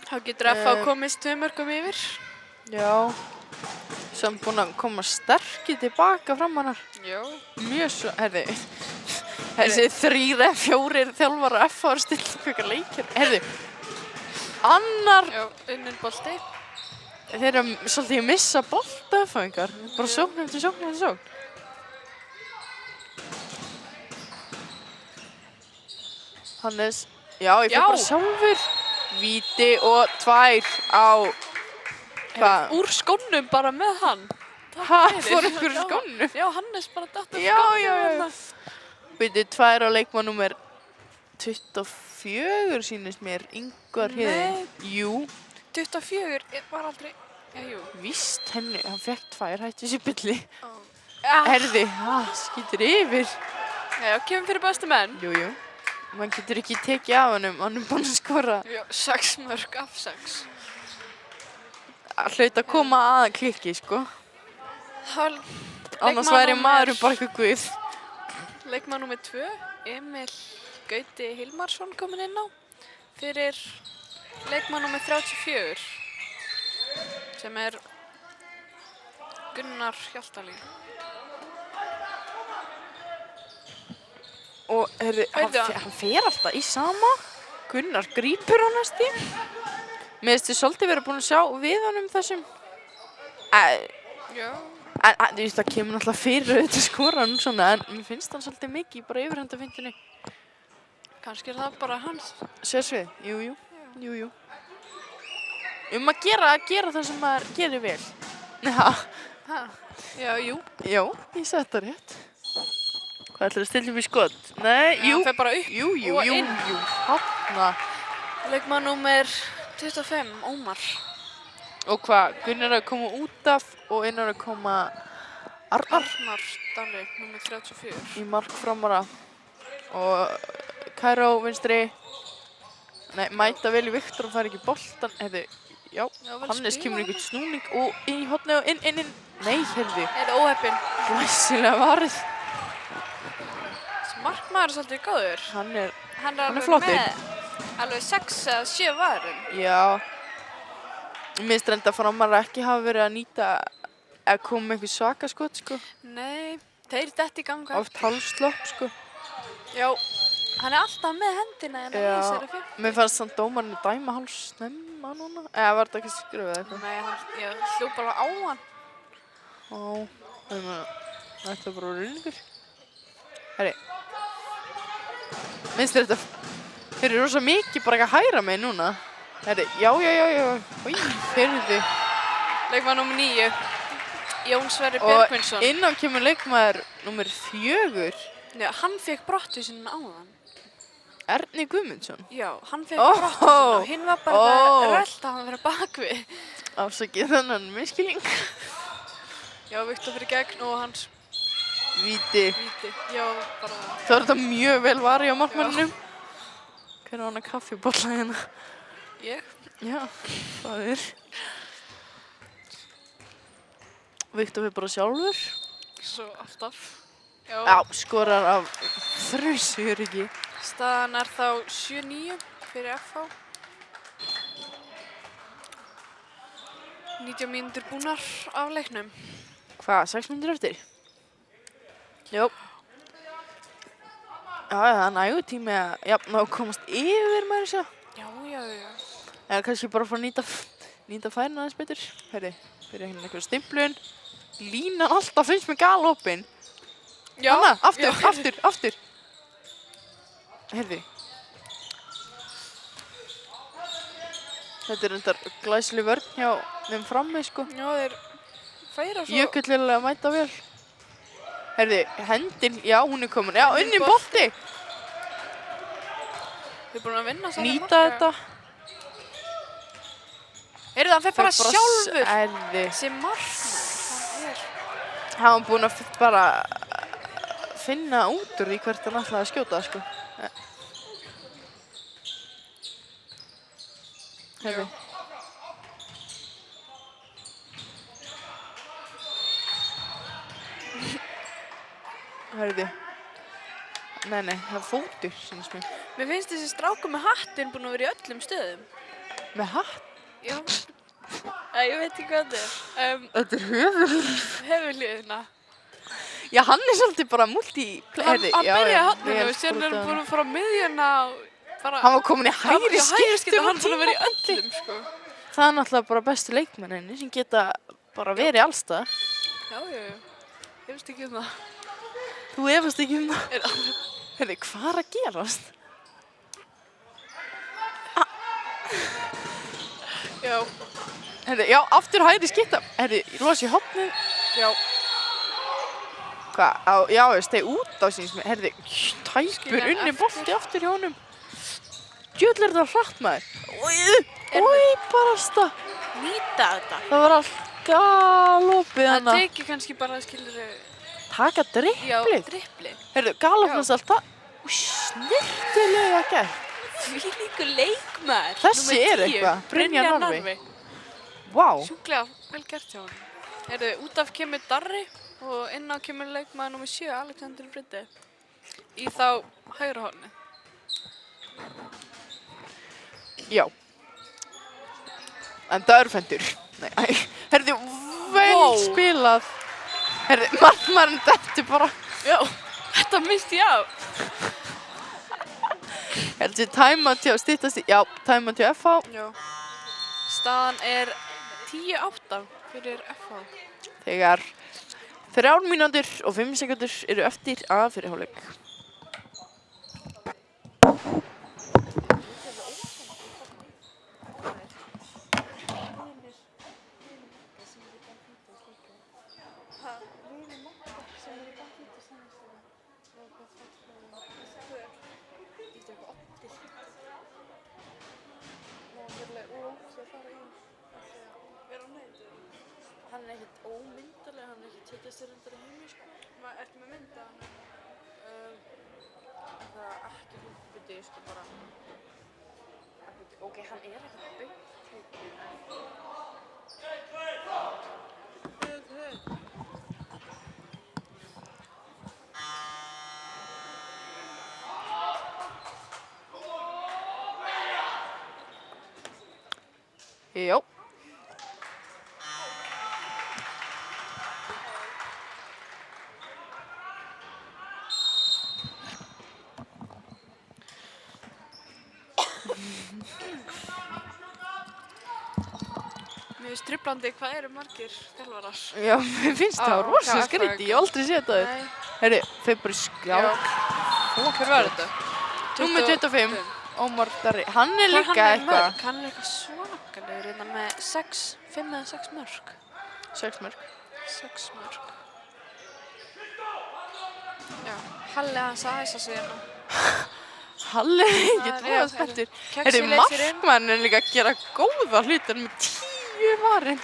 S4: Þá getur F.A. komist 2 mörgum yfir.
S1: Já. Samt búin að koma sterkir tilbaka fram hannar.
S4: Já.
S1: Mjög svo, herri. Þessi 3 eða 4 þjálfara F.A. stilla upp ykkur leikir. Herri. Annar.
S4: Já, unnin bolti.
S1: Þeir eru svolítið að missa bolta F.A.ingar. Bara sókn eftir sókn eftir sókn. Hannes. Já, ég fyrir bara sjálfur. Víti og 2 á... Hvað?
S4: Úr skónum bara með hann.
S1: Hæ, fór ykkur í skónum?
S4: Já, Hannes bara datt af
S1: Já,
S4: skónum.
S1: já. Víti 2 á leikmann númer 24 sýnist mér. Ingvar Heiði. Jú.
S4: 24 var aldrei... Já, jú.
S1: Víst, hann fekk 2, hætti þessi bylli.
S4: Já,
S1: Herði, skýtur yfir.
S4: já, kemur fyrir bestu menn.
S1: Jú, jú. Man getur ekki tekið af hann er búinn að skora.
S4: Já, 6 mörg af 6.
S1: Að hlaut að koma að klikki, sko. Annars væri maðurinn bara eitthvað guð.
S4: Leikmaður númer 2, Emil Gauti Hilmarsson kominn inn á. Fyrir leikmaður númer 34, sem er Gunnar Hjaltalín.
S1: Og herri,
S4: Heyrðu,
S1: hann fer alltaf í sama. Gunnar grípur hann næst í. Mér finnst þið svolítið verið búin að sjá við hann þessum.
S4: Já.
S1: En þú veist, það kemur náttúrulega fyrir auðvitað skora hann svona, en mér finnst hann svolítið mikið bara yfirhandafindinni.
S4: Kannski er það bara hans.
S1: Sérsvið, jú. Að gera það sem maður gerir vel.
S4: Já, jú.
S1: Já, ég sagði þetta rétt. Hvað ætlar að stilla upp í skot? Nei, jú.
S4: Hann fer bara upp
S1: Jú,
S4: og inn.
S1: Hanna.
S4: Leikmaður númer 25, Ómar.
S1: Og hvað, Gunnar er að koma út af og inn er að koma Arnar
S4: Arnar Dalli, númer 34.
S1: í mark framara. Og Kæró vinstri. Nei, mæta vel í Viktor og fær ekki boltan. Hefði, já,
S4: vel
S1: Hannes
S4: spilað.
S1: kemur einhvern snúning og inn í hotni og inn. Nei, hefði,
S4: Er það óheppinn?
S1: glæsilega varð.
S4: Markmaður er svolítið góður.
S1: Hann er
S4: Hann er alveg
S1: flottur.
S4: með alveg 6 eða 7 varum.
S1: Já, Mér finnst reynda Framarar ekki hafa verið að nýta að koma með einhver svaka skot, sko.
S4: Nei, þeir detti í ganga.
S1: Oft hálfslopp, sko.
S4: Já, hann er alltaf með hendina en
S1: Já,
S4: í sér að fyrir.
S1: mér fannst samt dómarinn dæma hálfsnemma núna. Eða var þetta ekki skrifað eitthvað?
S4: Nei, ég hljóp bara á hann.
S1: Ó, þetta er bara rauningur. Herri. Minnst þetta, þeir eru rosa mikið bara ekki að hæra mig núna. Herri, já. Í, heyrðu.
S4: Leikmaður númer 9, Jón Sverrir Björgvinsson.
S1: Og innan kemur leikmaður númer 4,
S4: Já, hann fekk brottvísun áðan.
S1: Erni Guðmundsson.
S4: Já, hann fekk brottvísun og hinn var bara rölt að hann vera bakvið.
S1: Afsakið þennan miskilning.
S4: Já, Viktor fyrir gegn og hans
S1: Víti.
S4: Já, bara...
S1: Það var þetta mjög vel varið á markmanninum. Hver var hann að kaffibolla hérna?
S4: Ég?
S1: Já, það er. Viktor fyrir bara sjálfur.
S4: Svo alltaf.
S1: Já, skorar af þrjusu, ekki.
S4: Staðan er þá 7-9 fyrir FH. 90 mínútur búnar af leiknum.
S1: Hvað, 6 mínútur eftir? Jó. Já, það er nægur tími að jafna og komast yfir með þessu.
S4: Já.
S1: Eða kannski bara fara að nýta færin aðeins betur. Herri, byrja hérna einhverja stimplun. Línan alltaf finnst mér galopin.
S4: Já.
S1: Anna, aftur. Herri. Þetta er reyndar glæsileg vörn hjá þeim frammi, sko.
S4: Já, þeir færa svo...
S1: Jökullilega að mæta vel. Herri, hendin, já, hún er komin. Já, unnin bolti.
S4: Við erum búin að vinna saman
S1: Nýta þetta.
S4: Heyrðu, hann fer bara sjálfur
S1: Herri.
S4: sem markmaður.
S1: Hann var búinn að bara finna út úr því hvert hann ætlaði að skjóta, sko. Herri. Herri. Nei, það er fótur, sýnist mér.
S4: Mér finnst þessi strákur með hattinn búinn að vera í öllum stöðum.
S1: Með hatt?
S4: Já. Ég veit ekki hvað þetta er.
S1: Þetta er höfuð.
S4: Höfuðliðina.
S1: Já, hann er svolítið bara multi-player.
S4: Hann byrjaði á hotninu og síðan er hann búinn að fara á miðjuna og bara...
S1: Hann var komin í hægri skiptum
S4: hann búinn að vera í öllum, sko.
S1: Það er náttúrulega bara bestu leikmenninni sem geta bara verið allstaðar.
S4: Já. Ég veist ekki um það.
S1: Þú efast ekki um það. Herri, hvað er að gerast?
S4: Já.
S1: Herri, já, aftur hægri skipta. Herri, losi hotnið.
S4: Já.
S1: Hvað? Já, steg út á síns með. Herri, tæpur unni bolti aftur hjá honum. Djöfull er þetta hratt, maður. Ói, barasta.
S4: Nýta þetta.
S1: Það var allt galopið
S4: Það
S1: hana.
S4: tekið kannski bara, skilurðu...
S1: Taka dripplið.
S4: Já, dripplið.
S1: Herri, galopnast alltaf. Snirtilega gert.
S4: Því líku leikmaður.
S1: Þessi er eitthvað. Brynjar Narvi. Vá.
S4: Sjúklega vel gert hjá hann. Heyrðu, út af kemur Darri og inn á kemur leikmaður númer 7, Alexander Bryddi. Í þá hægra horni.
S1: Já. En það eru fendur. Nei, herðu, vel spilað. Herðu, markmaðurinn dettur bara.
S4: Já, þetta misti ég á.
S1: Herðu, tæmat hjá styttast í, já, tæmat hjá FH.
S4: Já. Staðan er 10-8 fyrir FH.
S1: Þegar 3 mínútur og 5 sekúndur eru eftir að fyrir hálfleik. Hann er ekkert ómyndarlega, hann er ekkert setjast sér undir að heimi, sko.
S4: Ertu með mynda?
S1: Það er ekki hluti, sko, bara. Ok, hann er ekkert beint Já.
S4: Mér finnst trublandi hvað eru margir þjálfarar.
S1: Já, mér finnst það rosa
S4: já,
S1: skrítið, ég hef aldrei séð það.
S4: Nei.
S1: Herri, þau bara skjálk.
S4: Hver var þetta?
S1: Númer 25, Ómar Darri. Hann er líka eitthvað.
S4: Hann er eitthvað svakalegur hérna með 5 eða 6 mörk.
S1: 6 mörk.
S4: 6 mörk. Já, Halli hans að æsa sig hérna.
S1: Halli er ekki
S4: Já,
S1: tóða spenntur.
S4: Kexi
S1: Herri,
S4: leysir inn.
S1: markmann er líka að gera góða hluti, hann er með 10 varin.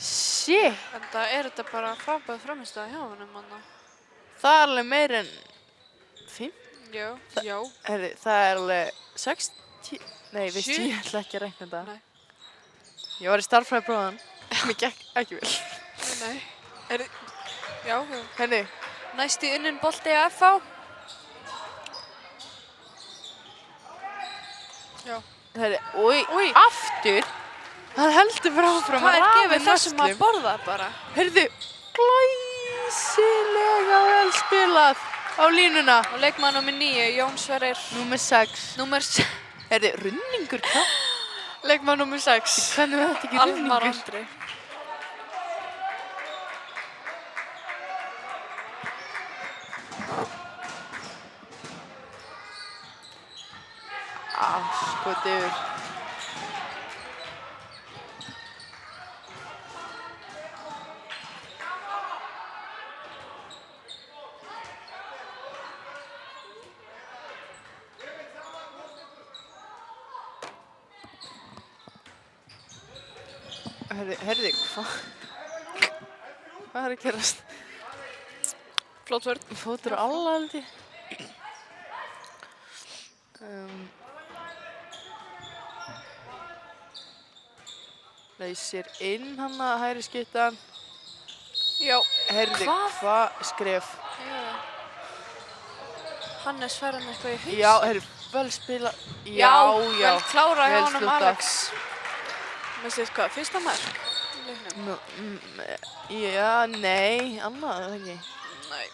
S1: Shit,
S4: En það er þetta bara frábæð framistæða hjá honum hann.
S1: það er alveg meir en 5.
S4: Já, já.
S1: Herri, það er alveg 60, nei, veist
S4: Sjö?
S1: ég ætla ekki að reikna þetta.
S4: Nei.
S1: Ég var í starffræði prófan, mér gekk ekki vel.
S4: Nei. Já, já.
S1: Herri,
S4: Næsti unnin bolti á FH. Já.
S1: herri, oi,
S4: Új.
S1: aftur, hann heldur frá áfram
S4: Hvað
S1: að
S4: er
S1: raða
S4: gefið þessum að
S1: nöslum.
S4: borða bara?
S1: Herðu, glæsilega vel spilað á línuna.
S4: Og leikmaður númer 9, Jón Sverrir.
S1: Númer 6. Herðu, runningur, hvað?
S4: Leikmaður númer 6.
S1: Hvernig er þetta ekki
S4: Almar
S1: runningur?
S4: Andri.
S1: Skotir. Herði, hvað er að gerast?
S4: Flott vörn.
S1: Fótur á alla held ég. Leysir inn hann að hægri skyttan.
S4: Já.
S1: Herði,
S4: Hvað?
S1: hvað skref?
S4: Hannes fær hann eitthvað í haus.
S1: Já, herði, vel spila.
S4: Já, vel klára hjá
S1: vel
S4: honum
S1: slúta.
S4: Alex. Með sér hvað, fyrsta mark í leiknum?
S1: Já, nei, annað, það ekki.
S4: Nei,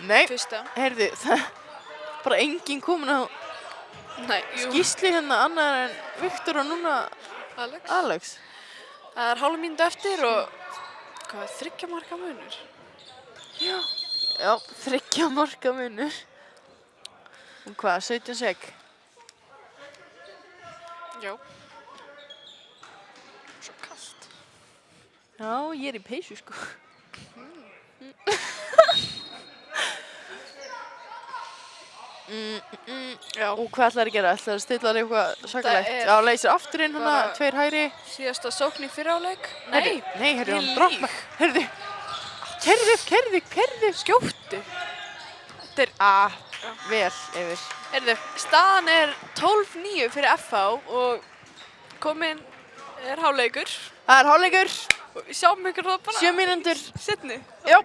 S1: Nei,
S4: fyrsta.
S1: herði, það er bara enginn komin á
S4: Nei, jú.
S1: skýrslu hérna annar en Viktor og núna
S4: Alex.
S1: Alex.
S4: Það er hálf mínútu eftir og hvað, 3 marka munur?
S1: Já, 3 marka munur. Og hvað, 17 sek?
S4: Já. Svo kalt.
S1: Já, ég er í peysu sko.
S4: Já.
S1: Og hvað ætlar að gera? Ætlar að stilla hann eitthvað sakalegt?
S4: er
S1: Já, leysir aftur inn hana,
S4: bara-
S1: 2 hægri.
S4: Síðasta sókn í fyrráleik.
S1: Nei, herri,
S4: ég
S1: hann
S4: lýg.
S1: droppa. Herri, kerðu.
S4: Skjóttu. Þetta er,
S1: Vel yfir.
S4: heyrðu, staðan er 12-9 fyrir FH og kominn er hálfleikur.
S1: Það er hálfleikur,
S4: Og við sjáum ykkur það bara
S1: 7 mínútur.
S4: seinni.
S1: Já.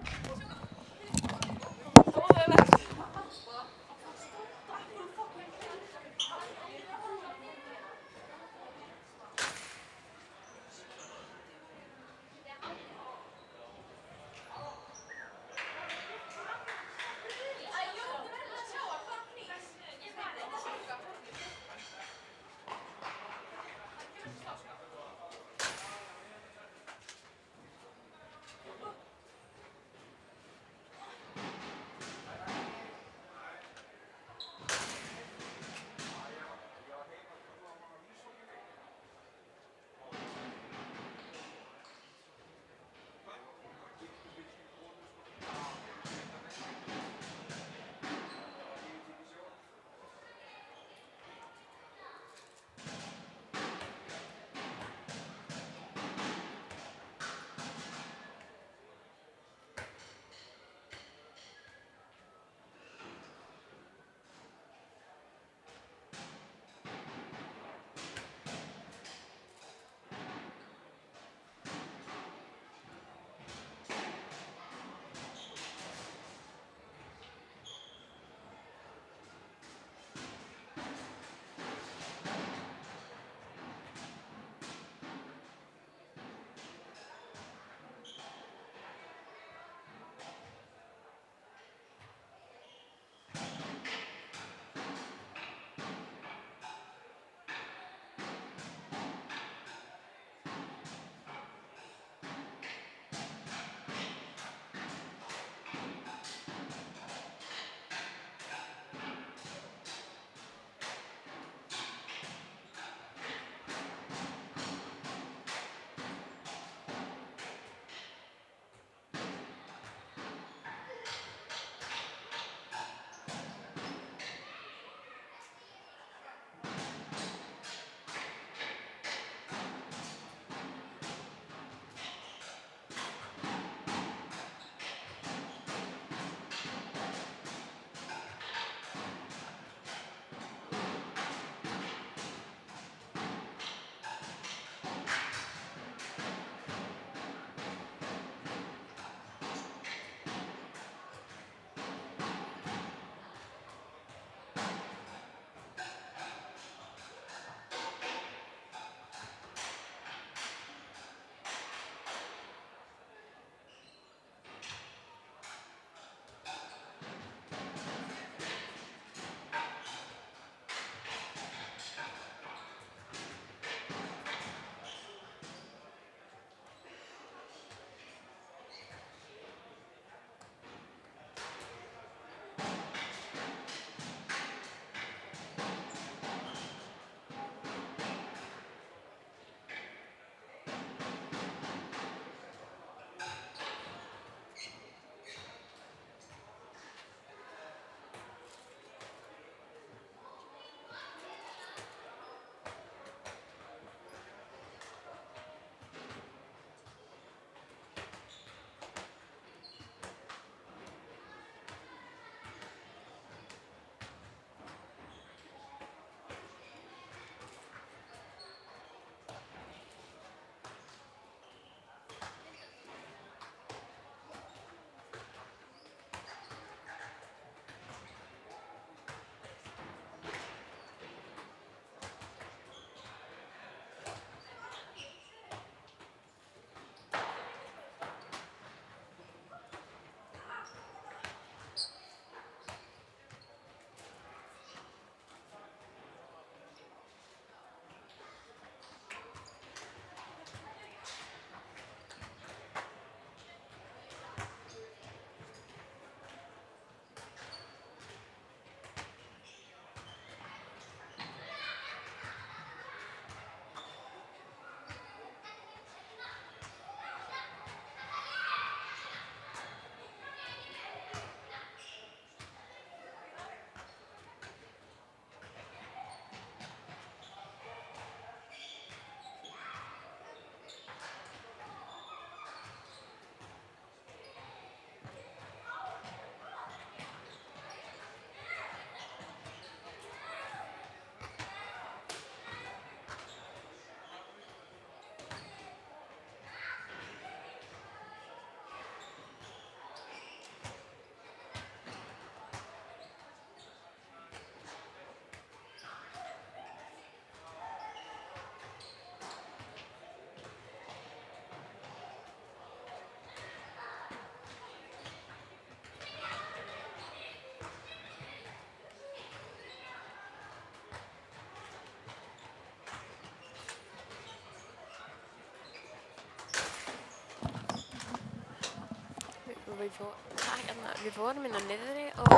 S2: við vorum inn á niðri og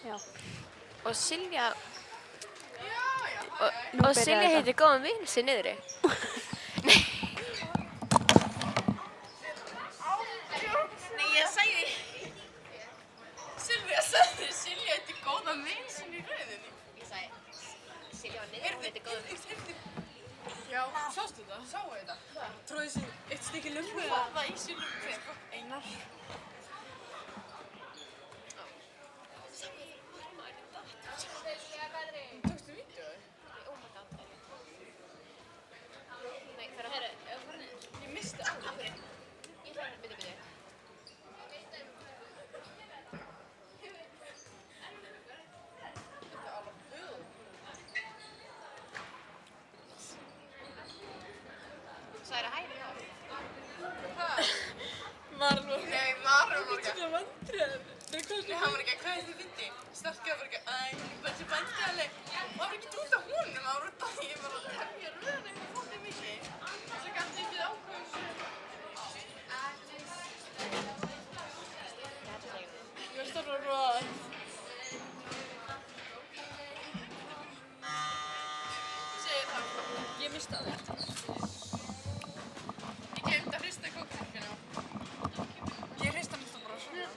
S2: já, og Silja og Silja heitir góðan vin sér niðri. Nei, ég sagði Silja heitir góðan vin sér í rauðinni. Ég sagði Silja og niðri heitir góðan vin sér.
S1: Já, sástu þetta? Sáu þetta? Tróði sér eitt stykki lummi eða? Það í sér lummi. Einar. Tókstu vídeóið?
S2: Oh my god. Nei, það er að
S1: Ég misti alveg.
S2: Ég þarf að byrja. Það er að hægri á.
S1: Maron var ekki að vandræða. Hann var ekki að hvað þetta fyndi. Starkaði var ekki að bara þessi bandstæðali. Það var ekki út af honum, það var út af því ég var að tefja röðin eitthvað fóttið mikið. Það gæti ekki ákveðum sér. Ég var stofn að róða. Segir það. Ég misti að þetta. Ég kemd að hrista kókrikkina. Ég hrista hann alltaf bara svona.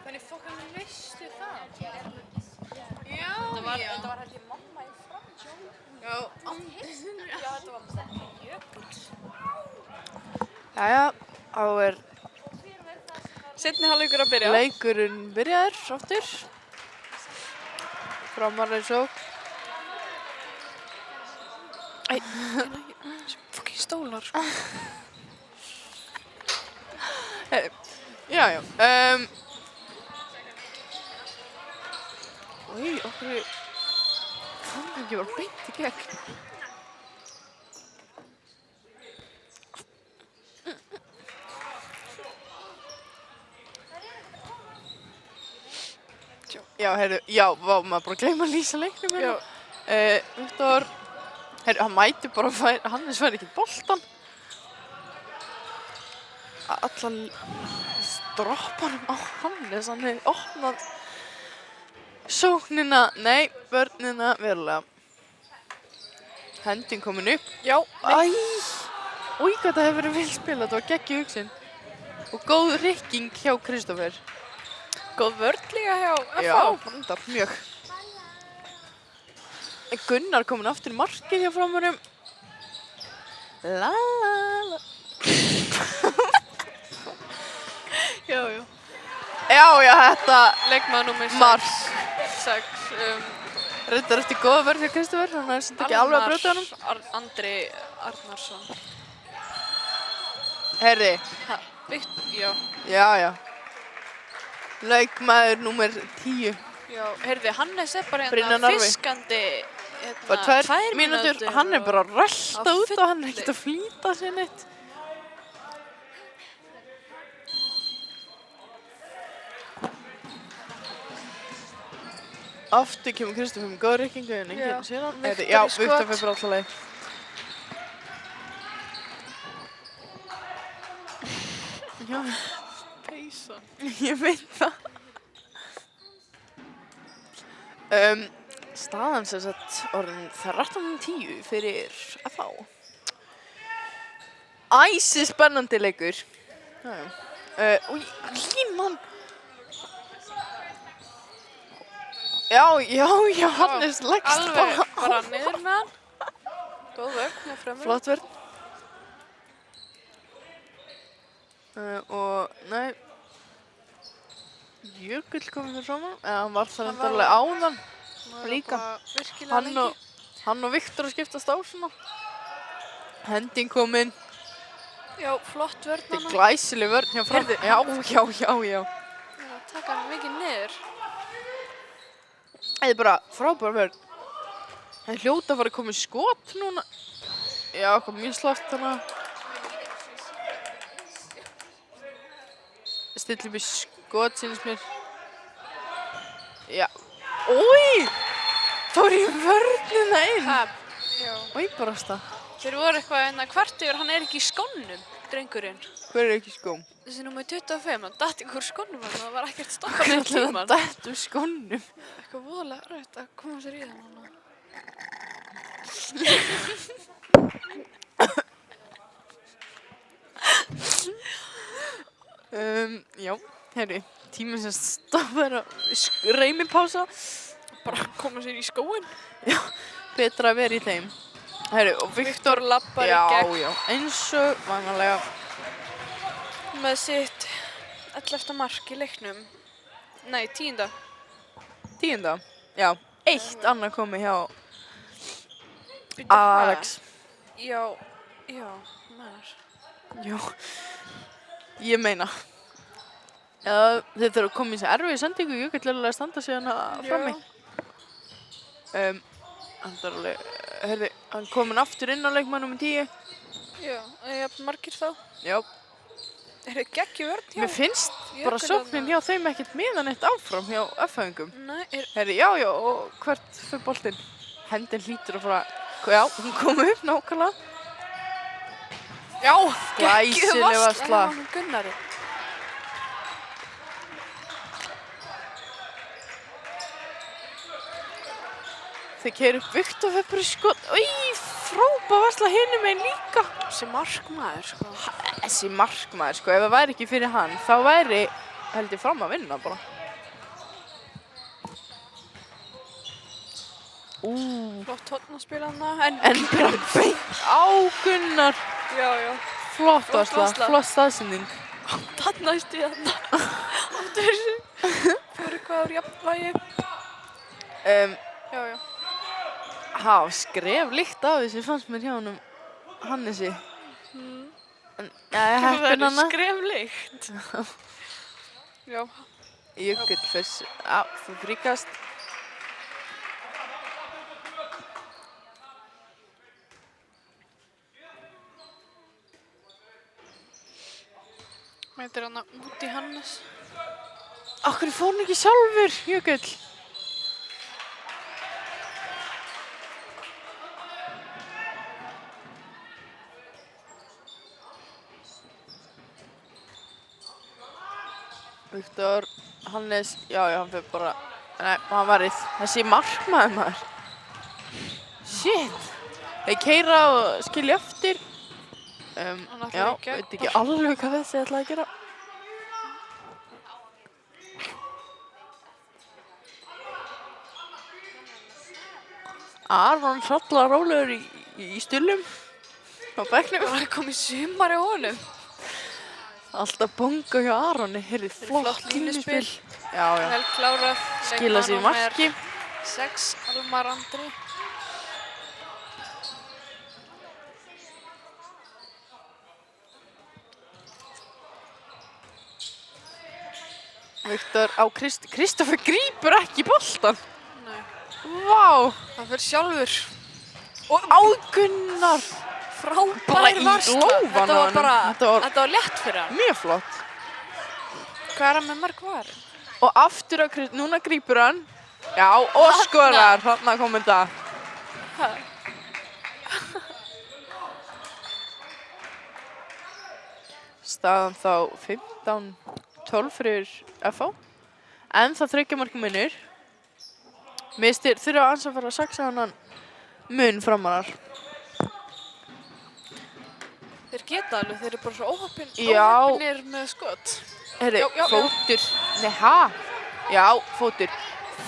S1: Hvernig fokkan veistu það? Já,
S6: Þetta var held ég mamma í framsjó.
S1: Já,
S6: Já, þetta var þetta jökull.
S1: Jæja, þá er
S4: Seinni hálfleikur að byrja.
S1: leikurinn byrjaður aftur. Framar eins og.
S4: Æ, fucking stólar, sko.
S1: Já. Í, okkur fann ekki bara beint í gegn. Já, heyrðu, var maður bara að gleyma að lýsa leiknum hérna. Viktor, heyrðu, hann mæti bara að færa, Hannes fær ekki boltan. Allan stroppanum á Hannes, hann hefði opnað sóknina, nei, vörnina verulega. Hending komin upp.
S4: Já,
S1: Új, hvað það hefur verið vel spilað, það var geggjur hugsun. Og góð rykking hjá Kristófer.
S4: góð vörn líka hjá FH.
S1: Já, reyndar, mjög. Gunnar komin aftur í markið hjá frámurum. La la la.
S4: Já.
S1: Já, þetta
S4: Leikmaður númer
S1: mark.
S4: 6.
S1: Reyndar eftir góða vörn hjá Kristófer, hann er sem ekki alveg að brjóta honum.
S4: Andri Arnarsson.
S1: Herri,
S4: Já.
S1: já. Leikmaður númer 10.
S4: Já, heyrði, Hannes er bara
S1: Brynjar
S4: hérna
S1: Narfi.
S4: fiskandi
S1: Bara 2 mínútur, hann er bara að
S4: á
S1: rölta út og hann er
S4: fullu.
S1: ekkert að flýta sér neitt. Aftur kemur Kristófer með góð rykkingu en enginn sér hann.
S4: Viktor
S1: Já,
S4: í skot.
S1: Viktor fyrir alltaf leið. Já,
S4: Peysan.
S1: ég veit það. Staðan sem sagt orðin 13-10 fyrir FH. Æsi spennandi leikur. Új, Líman. Já, Hannes leggst
S4: Alveg bara niður með hann. Góð vörn hjá Frömmur.
S1: Flott verð. Og, nei. Jökull komið fyrir saman. Eða hann var það endarlega áðan. Líka.
S4: Virkilega lengi.
S1: Hann og Viktor að skiptast á svona. Hending kominn.
S4: Já, flott vörn
S1: Þetta
S4: hana.
S1: er glæsileg vörn hjá Fram. Já.
S4: Það er að taka hann mikið niður.
S1: Það er bara frábær vörn. Það hljóta að fara að koma í skot núna. Já, kom mjög slagt hana. Stilla upp í skot, sýnist mér. Já. Ói! Fór í vörnina inn.
S4: Já.
S1: Ói, barasta.
S4: Þeir voru eitthvað kvart yfir, hann er ekki í skónum, drengurinn.
S1: Hver er ekki í skóm?
S4: Þessi númer 25, hann datt ykkur skónum hann, það var ekkert stoppað
S1: Hvað
S4: með
S1: ætlaði
S4: tíman.
S1: að detta úr skónum?
S4: Eitthvað voðalega rætt að koma sér í það núna.
S1: Já, herri, tíminn sem stoppar að reymipása.
S4: Bara koma sér í skóin.
S1: Já, betra að vera í þeim. Herri, og Viktor
S4: lappar í gegn.
S1: Já, eins og vanalega.
S4: Með sitt 11. mark í leiknum. Nei, 10.
S1: 10. Já, 1 annað komið hjá
S4: Bíddu,
S1: Alex.
S4: Já, maður.
S1: Já, ég meina. Þeir þurfa að koma í þessi erfið sendingu, ég get alveg að standa sig hana frammi. Hann er alveg, herri, hann kominn aftur inn á leikmann nummer 10.
S4: Já, margir þá.
S1: Já,
S4: Er það geggjum vörn hjá?
S1: mér finnst bara sóknin hjá þeim ekkert meðan eitt áfram hjá F-fæðingum.
S4: Nei,
S1: Herri, já, og hvert fyrir boltinn? Hendin hlýtur að fara, já, hún kom upp nákvæmlega.
S4: Já,
S1: Glæsileg varsla.
S4: Gunnari.
S1: Þeir keyra upp Viktor fyrir skot. Frábær varsla hinum megin líka.
S4: Þessi markmaður, sko.
S1: Þessi markmaður, sko, ef það væri ekki fyrir hann, þá væri, held ég, Fram að vinna bara.
S4: Flott hornaspil hana,
S1: En bara beint á Gunnar.
S4: Já.
S1: Flott varsla,
S4: varsla.
S1: flott staðsending.
S4: Þarna í stíðana. Áttu þessu. Fór eitthvað úr jafnvægi. Já.
S1: Skref líkt af þessu fannst mér hjá honum Hannesi. En, heppin hana.
S4: Skrefleikt. Já.
S1: Jökull fyrst, þú fríkast.
S4: Þetta er hana út í Hannes.
S1: Akkur fór hann ekki sjálfur, Jökull? Viktor, Hannes, já, hann fyrir bara, nei, hann varð þessi markmaður maður. Shit, þeir keyra og skilja eftir.
S4: ætlar
S1: Já,
S4: í gegn.
S1: veit ekki alveg hvað þessi ætlaði að gera. Aron sallar rólegur í stulum á bekknum.
S4: Það kom í sumar í honum.
S1: Alltaf bonga hjá Aroni, heyrðu, flott línuspil. Já,
S4: Vel klárað.
S1: skila sér í marki.
S4: 6, Almar Andri.
S1: Viktor á Kristoffer grípur ekki boltan.
S4: Nei.
S1: Vá,
S4: Það fyrir sjálfur.
S1: á Gunnar. Bara
S4: Frábær
S1: í
S4: varsla.
S1: lófann
S4: Þetta
S1: á
S4: var
S1: honum.
S4: bara,
S1: Þetta var-
S4: þetta var létt fyrir hann.
S1: Mjög flott.
S4: Hvað er hann með mark var?
S1: Og aftur á núna grípur hann. Já, og skorar, þarna kom þetta. Staðan þá 15-12 fyrir FH. En það 3 marka munur. Mistir þurfa aðeins að fara að saksa hann mun framarar.
S4: Þeir geta alveg, þeir eru bara svo
S1: Já.
S4: óheppinir með skot.
S1: Herri,
S4: Já.
S1: fótur. Nei, ha? Já, fótur.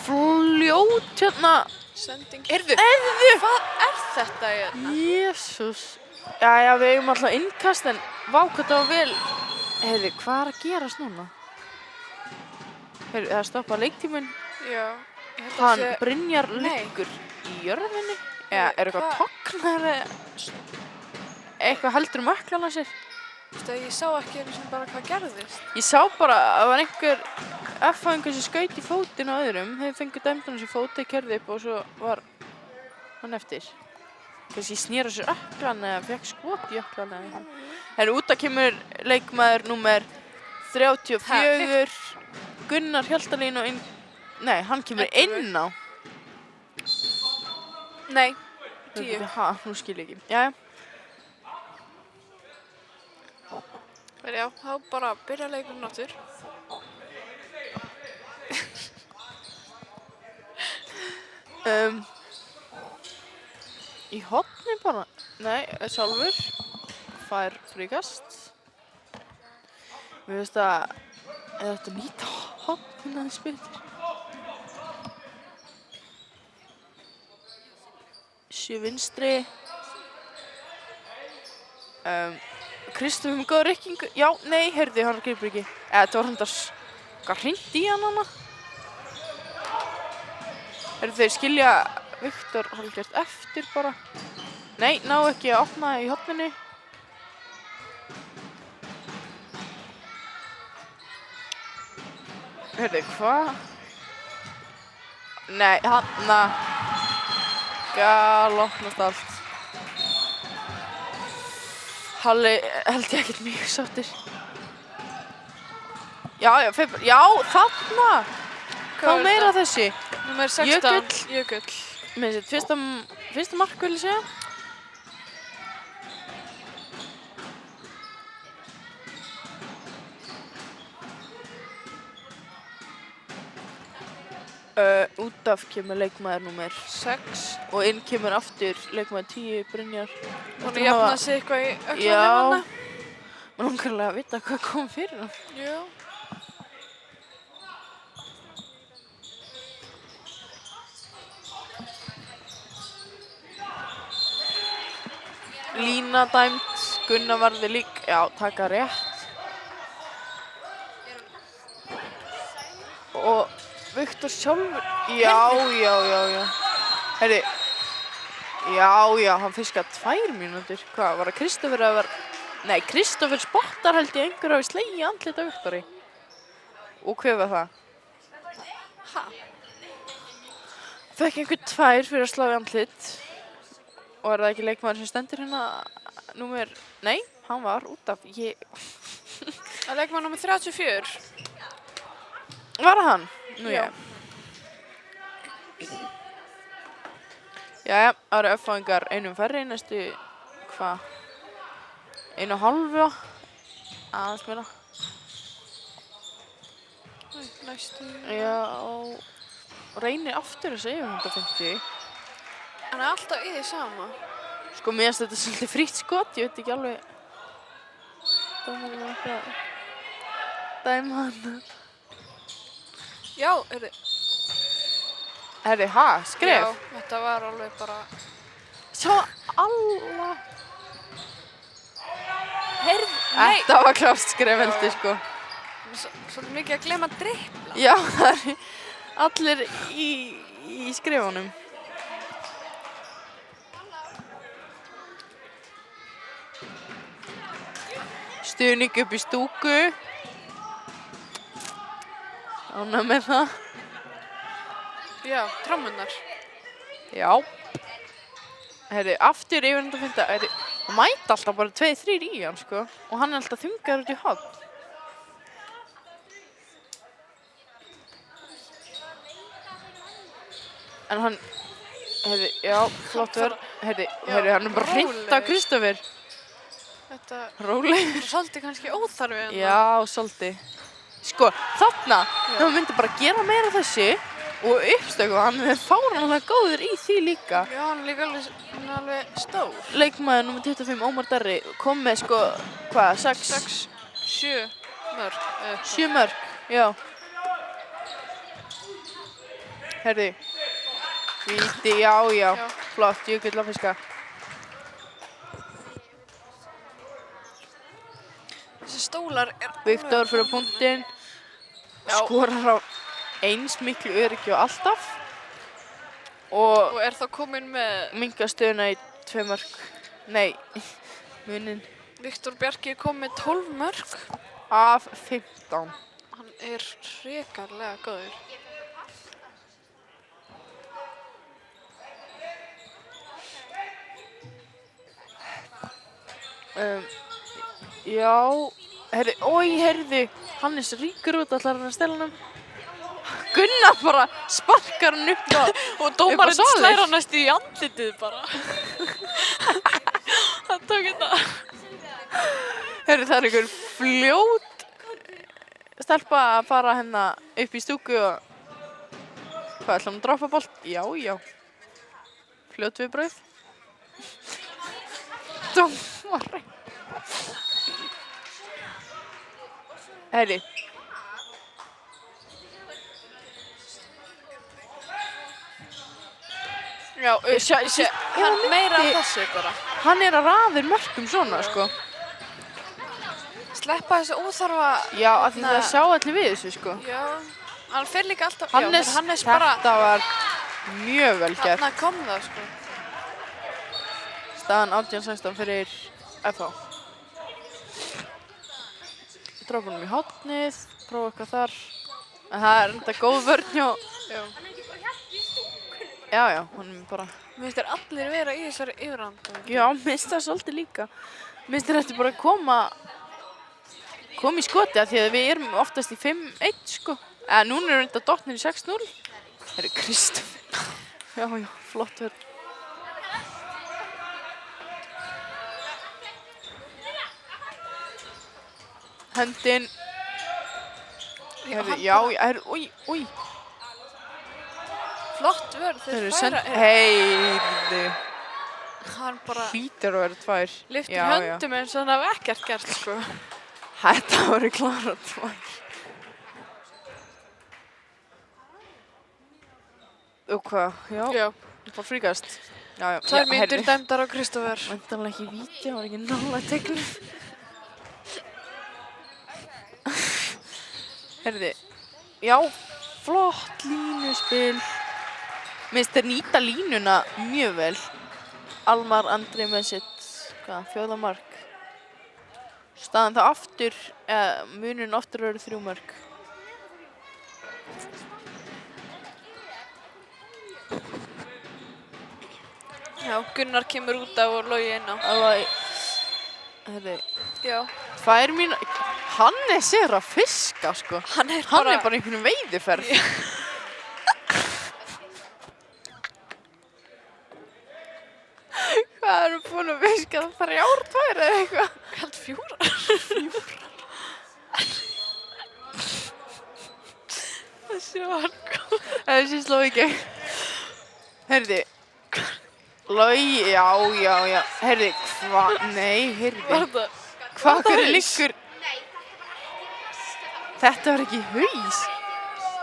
S1: fljót hérna.
S4: Sending. Heyrðu, hvað er þetta hérna?
S1: Jésús. Jæja, við eigum alltaf innkast en vá hvað það var vel. Heyrðu, hvað er að gerast núna? Heyrðu, það stoppa leiktíminn.
S4: Já, ég held að
S1: Hann
S4: sé...
S1: Brynjar
S4: Nei.
S1: liggur í jörðinni. Eða er eitthvað tognar eða eitthvað heldur ökklana sér.
S4: Þú veist að ég sá ekki einu sinni bara hvað gerðist.
S1: Ég sá bara að það var einhver F-fæðingur sem skaut í fótinn á öðrum. Þeir fengu dæmdan sem fótið kerði upp og svo var hann eftir. Kannski snýra sér ökklan eða fekk skot í ökklan eða eitthvað. Herru, út að kemur leikmaður númer 34, Gunnar Hjaltalín og inn... Nei, hann kemur inn á.
S4: Nei, 10.
S1: Ha, nú skil ég ekki. Jæja.
S4: Já, þá bara byrja leikurinn áttur.
S1: Í horni bara. Nei, sjálfur. Fær fríkast. Mér finnst að þetta nýta hornin aðeins betur. Sjö vinstri. Kristofur með góða rykkingu. Já, nei, heyrðu, hann gripur ekki. Þetta var hendars... Hvað hreint í hann hana? Heyrðu, þeir skilja Viktor hálfgert eftir bara. Nei, ná ekki að opna í horninu. Heyrðu, hvað? Nei, hanna. Galopnast allt. Halli held ég ekkert mjög sáttir. Já, þarna! Hvað meira þessi?
S4: Númer 16, Jökull.
S1: Með þessi, fyrsta mark vil ég segja. Út af kemur leikmaður númer 6 og inn kemur aftur leikmaður 10, Brynjar.
S4: Hún jafna sig eitthvað í öklanum
S1: Já,
S4: hana.
S1: maður langar að vita hvað kom fyrir hann.
S4: Já.
S1: Lína dæmt, Gunnar varði lík, já, taka rétt. Og Viktor sjálfur, já. Herri, já, hann fiskar 2 mínútur. Hvað, var það Kristoffer að vera... Nei, Kristoffer spottar held ég einhver hafi slegið andlit á Viktori. Og hver var það?
S4: Ha?
S1: Fekk einhver 2 fyrir að slá í andlit. Og er það ekki leikmaður sem stendur hérna númer... Nei, hann var út af...
S4: Það er leikmaður númer 34.
S1: Var það hann? Nú
S4: Já.
S1: Jæja, það eru F-fæðingar einum færri, næstu, hvað? 1,5 aðeins meira.
S4: Næstu.
S1: Já, reynir aftur að segja 150.
S4: Hann er alltaf í því sama.
S1: Sko, mér finnst þetta svolítið frítt skot, ég veit ekki alveg. Það var eitthvað dæma hann.
S4: Já, heyrðu.
S1: Herri, skref?
S4: Já, þetta var alveg bara...
S1: Sjá, alla...
S4: Heyrðu, nei!
S1: Þetta var klárt skref heldur, sko.
S4: Svolítið mikið að gleyma að dribbla.
S1: Já, það eru allir í skrefunum. Stuðning upp í stúku. Ánægð með það.
S4: Já, trommunar.
S1: Já. Herri, aftur yfir þetta fynda. Herri, það mæta alltaf bara 2-3 í hann, sko. Og hann er alltaf þungaður út í horn. En hann... Herri, já, flottur. Herri, hann er bara hreint af Kristoffer.
S4: Þetta...
S1: Rólegur.
S4: Svolítið kannski óþarfi en
S1: Já, svolítið. Sko, þarna, það myndi bara gera meira þessi og uppstöku, hann er fáránlega góður í því líka.
S4: Já, hann er líka alveg stór.
S1: Leikmaður nr. 25, Ómar Darri, kom með sko, hvað, 6?
S4: 7 mörg.
S1: 7 mörg, já. Herði. Víti, já. Flott, jökullafiska.
S4: Þessi stólar er
S1: Viktor fyrir punktinn. Skorar á eins miklu öryggi og alltaf. Og
S4: Og er þá komin með
S1: minka stöðuna í 2 mörk. Nei, munin
S4: Viktor Bjarki er komin með 12 mörk.
S1: af 15.
S4: Hann er hrikallega góður.
S1: Já, herðu, Hannes ríkur út, ætlar hann að stela hann. Gunnar bara sparkar hann upp
S4: Og dómarinn
S1: Upp á svalir.
S4: slær hann næst í andlitið bara. Hann tók þetta.
S1: Herðu, það er einhver fljót stelpa að fara hérna upp í stúku og hvað ætlar hann að droppa bolt? Já. Fljót viðbrögð. Dómari. Herri.
S4: Já, hann meira af þessu bara.
S1: Hann er að raðir mörkum svona, sko.
S4: Sleppa þessu óþarfa.
S1: Já, af því það sjá allir við þessu, sko.
S4: Já, hann fer líka alltaf.
S1: Hannes,
S4: Hannes bara.
S1: þetta var mjög vel gert.
S4: Þarna kom það, sko.
S1: Staðan 18-16 fyrir FH. Drópa honum í hotnið, prófa eitthvað þar. En það er enda góð vörn hjá. Já, hann er bara.
S4: Mér finnst þér allir vera í þessari yfirhand.
S1: Já, mér finnst það svolítið líka. Mér finnst þér eftir bara að koma í skoti af því að við erum oftast í 5-1, sko. Eða núna erum við enda dottnir í 6-0. Það er Kristoffer. Já, flott vörn. Höndin. Új.
S4: Flott vörð,
S1: Þeir eru
S4: færa.
S1: heyrðu.
S4: Hann bara
S1: Hlýtur að vera 2.
S4: lyftir höndum eins og hann hafi ekkert gert, sko.
S1: Þetta voru klára 2. Og hvað? Já. Bara fríkast. Já.
S4: 2 mínútur dæmdar á Kristoffer.
S1: Væntanlega ekki víti, það var ekki nálægt teiknum. Herði. Já, flott línuspil. Mér finnst þeir nýta línuna mjög vel. Almar Andri með sitt, 4. mark. Staðan það aftur, munurinn aftur verður 3 mörk.
S4: Já, Gunnar kemur út af og Logi inn á.
S1: Herði.
S4: Já.
S1: 2 mínútur. Hannes er að fiska, sko.
S4: Hann er
S1: bara einhvern veiðiferð. Hvað eru búin að fiska? 3, 2 eða eitthvað?
S4: Ég held 4. Þessi var góð.
S1: Þessi sló í gegn. Herði. Logi, já. Herði, hvað? Nei, herði. Hvað hverju liggur? Þetta var ekki haus.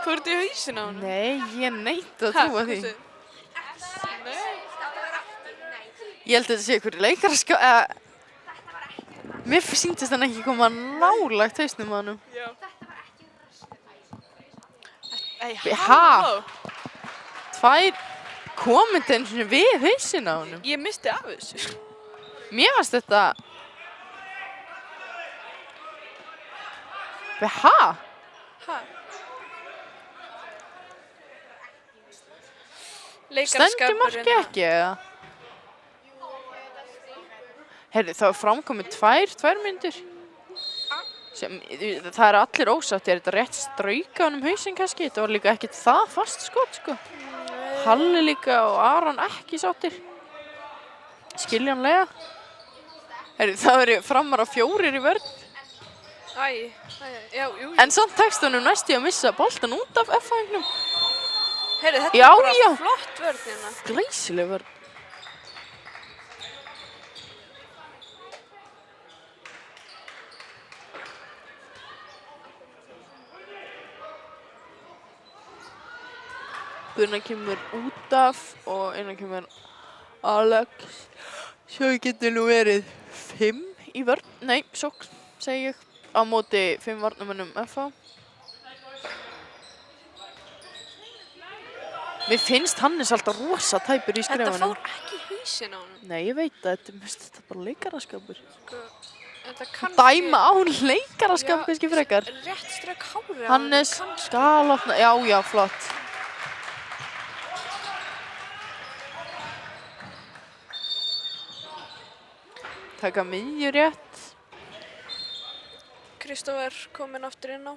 S4: Hvað er þetta í hausinn á hann?
S1: Nei, ég neita að trúa því. Ég held að þetta sé einhverju leikaraskap, mér sýndist hann ekki koma nálægt hausnum á honum.
S4: Já.
S1: Ha? 2 komið einu sinni við hausinn á honum.
S4: Ég misti af þessu.
S1: Mér fannst þetta... Ha? Stendur markið ekki, eða? Herri, það var framkomið 2 mínútur. Það er allir ósátt. Er þetta rétt strauka honum hausinn kannski? Þetta var líka ekkert það fast skot, sko. Halli líka og Aron ekki sáttir. Skiljanlega. Herri, það verið framar á 4 í vörn.
S4: Já.
S1: En samt tekst honum næst í að missa boltan út af F-fæðingnum.
S4: Heyrðu, þetta er bara flott vörn hérna.
S1: Glæsileg vörn. Gunnar kemur út af og innan kemur Alex. Svo getur nú verið 5 í vörn, nei, sókn, segi ég, á móti 5 varnarmönnum FH. Mér finnst Hannes alltaf rosa tæpur í
S4: Þetta
S1: skrefunum.
S4: fór ekki í hausinn á honum.
S1: Nei, ég veit að þetta er bara leikaraskapur.
S4: Sko, þetta kannski...
S1: Dæma á leikaraskap kannski frekar.
S4: Rétt strök hárið á honum,
S1: Hannes
S4: kannski.
S1: skal opna, já, flott. Taka miðju rétt.
S4: Kristófer kominn aftur inn á.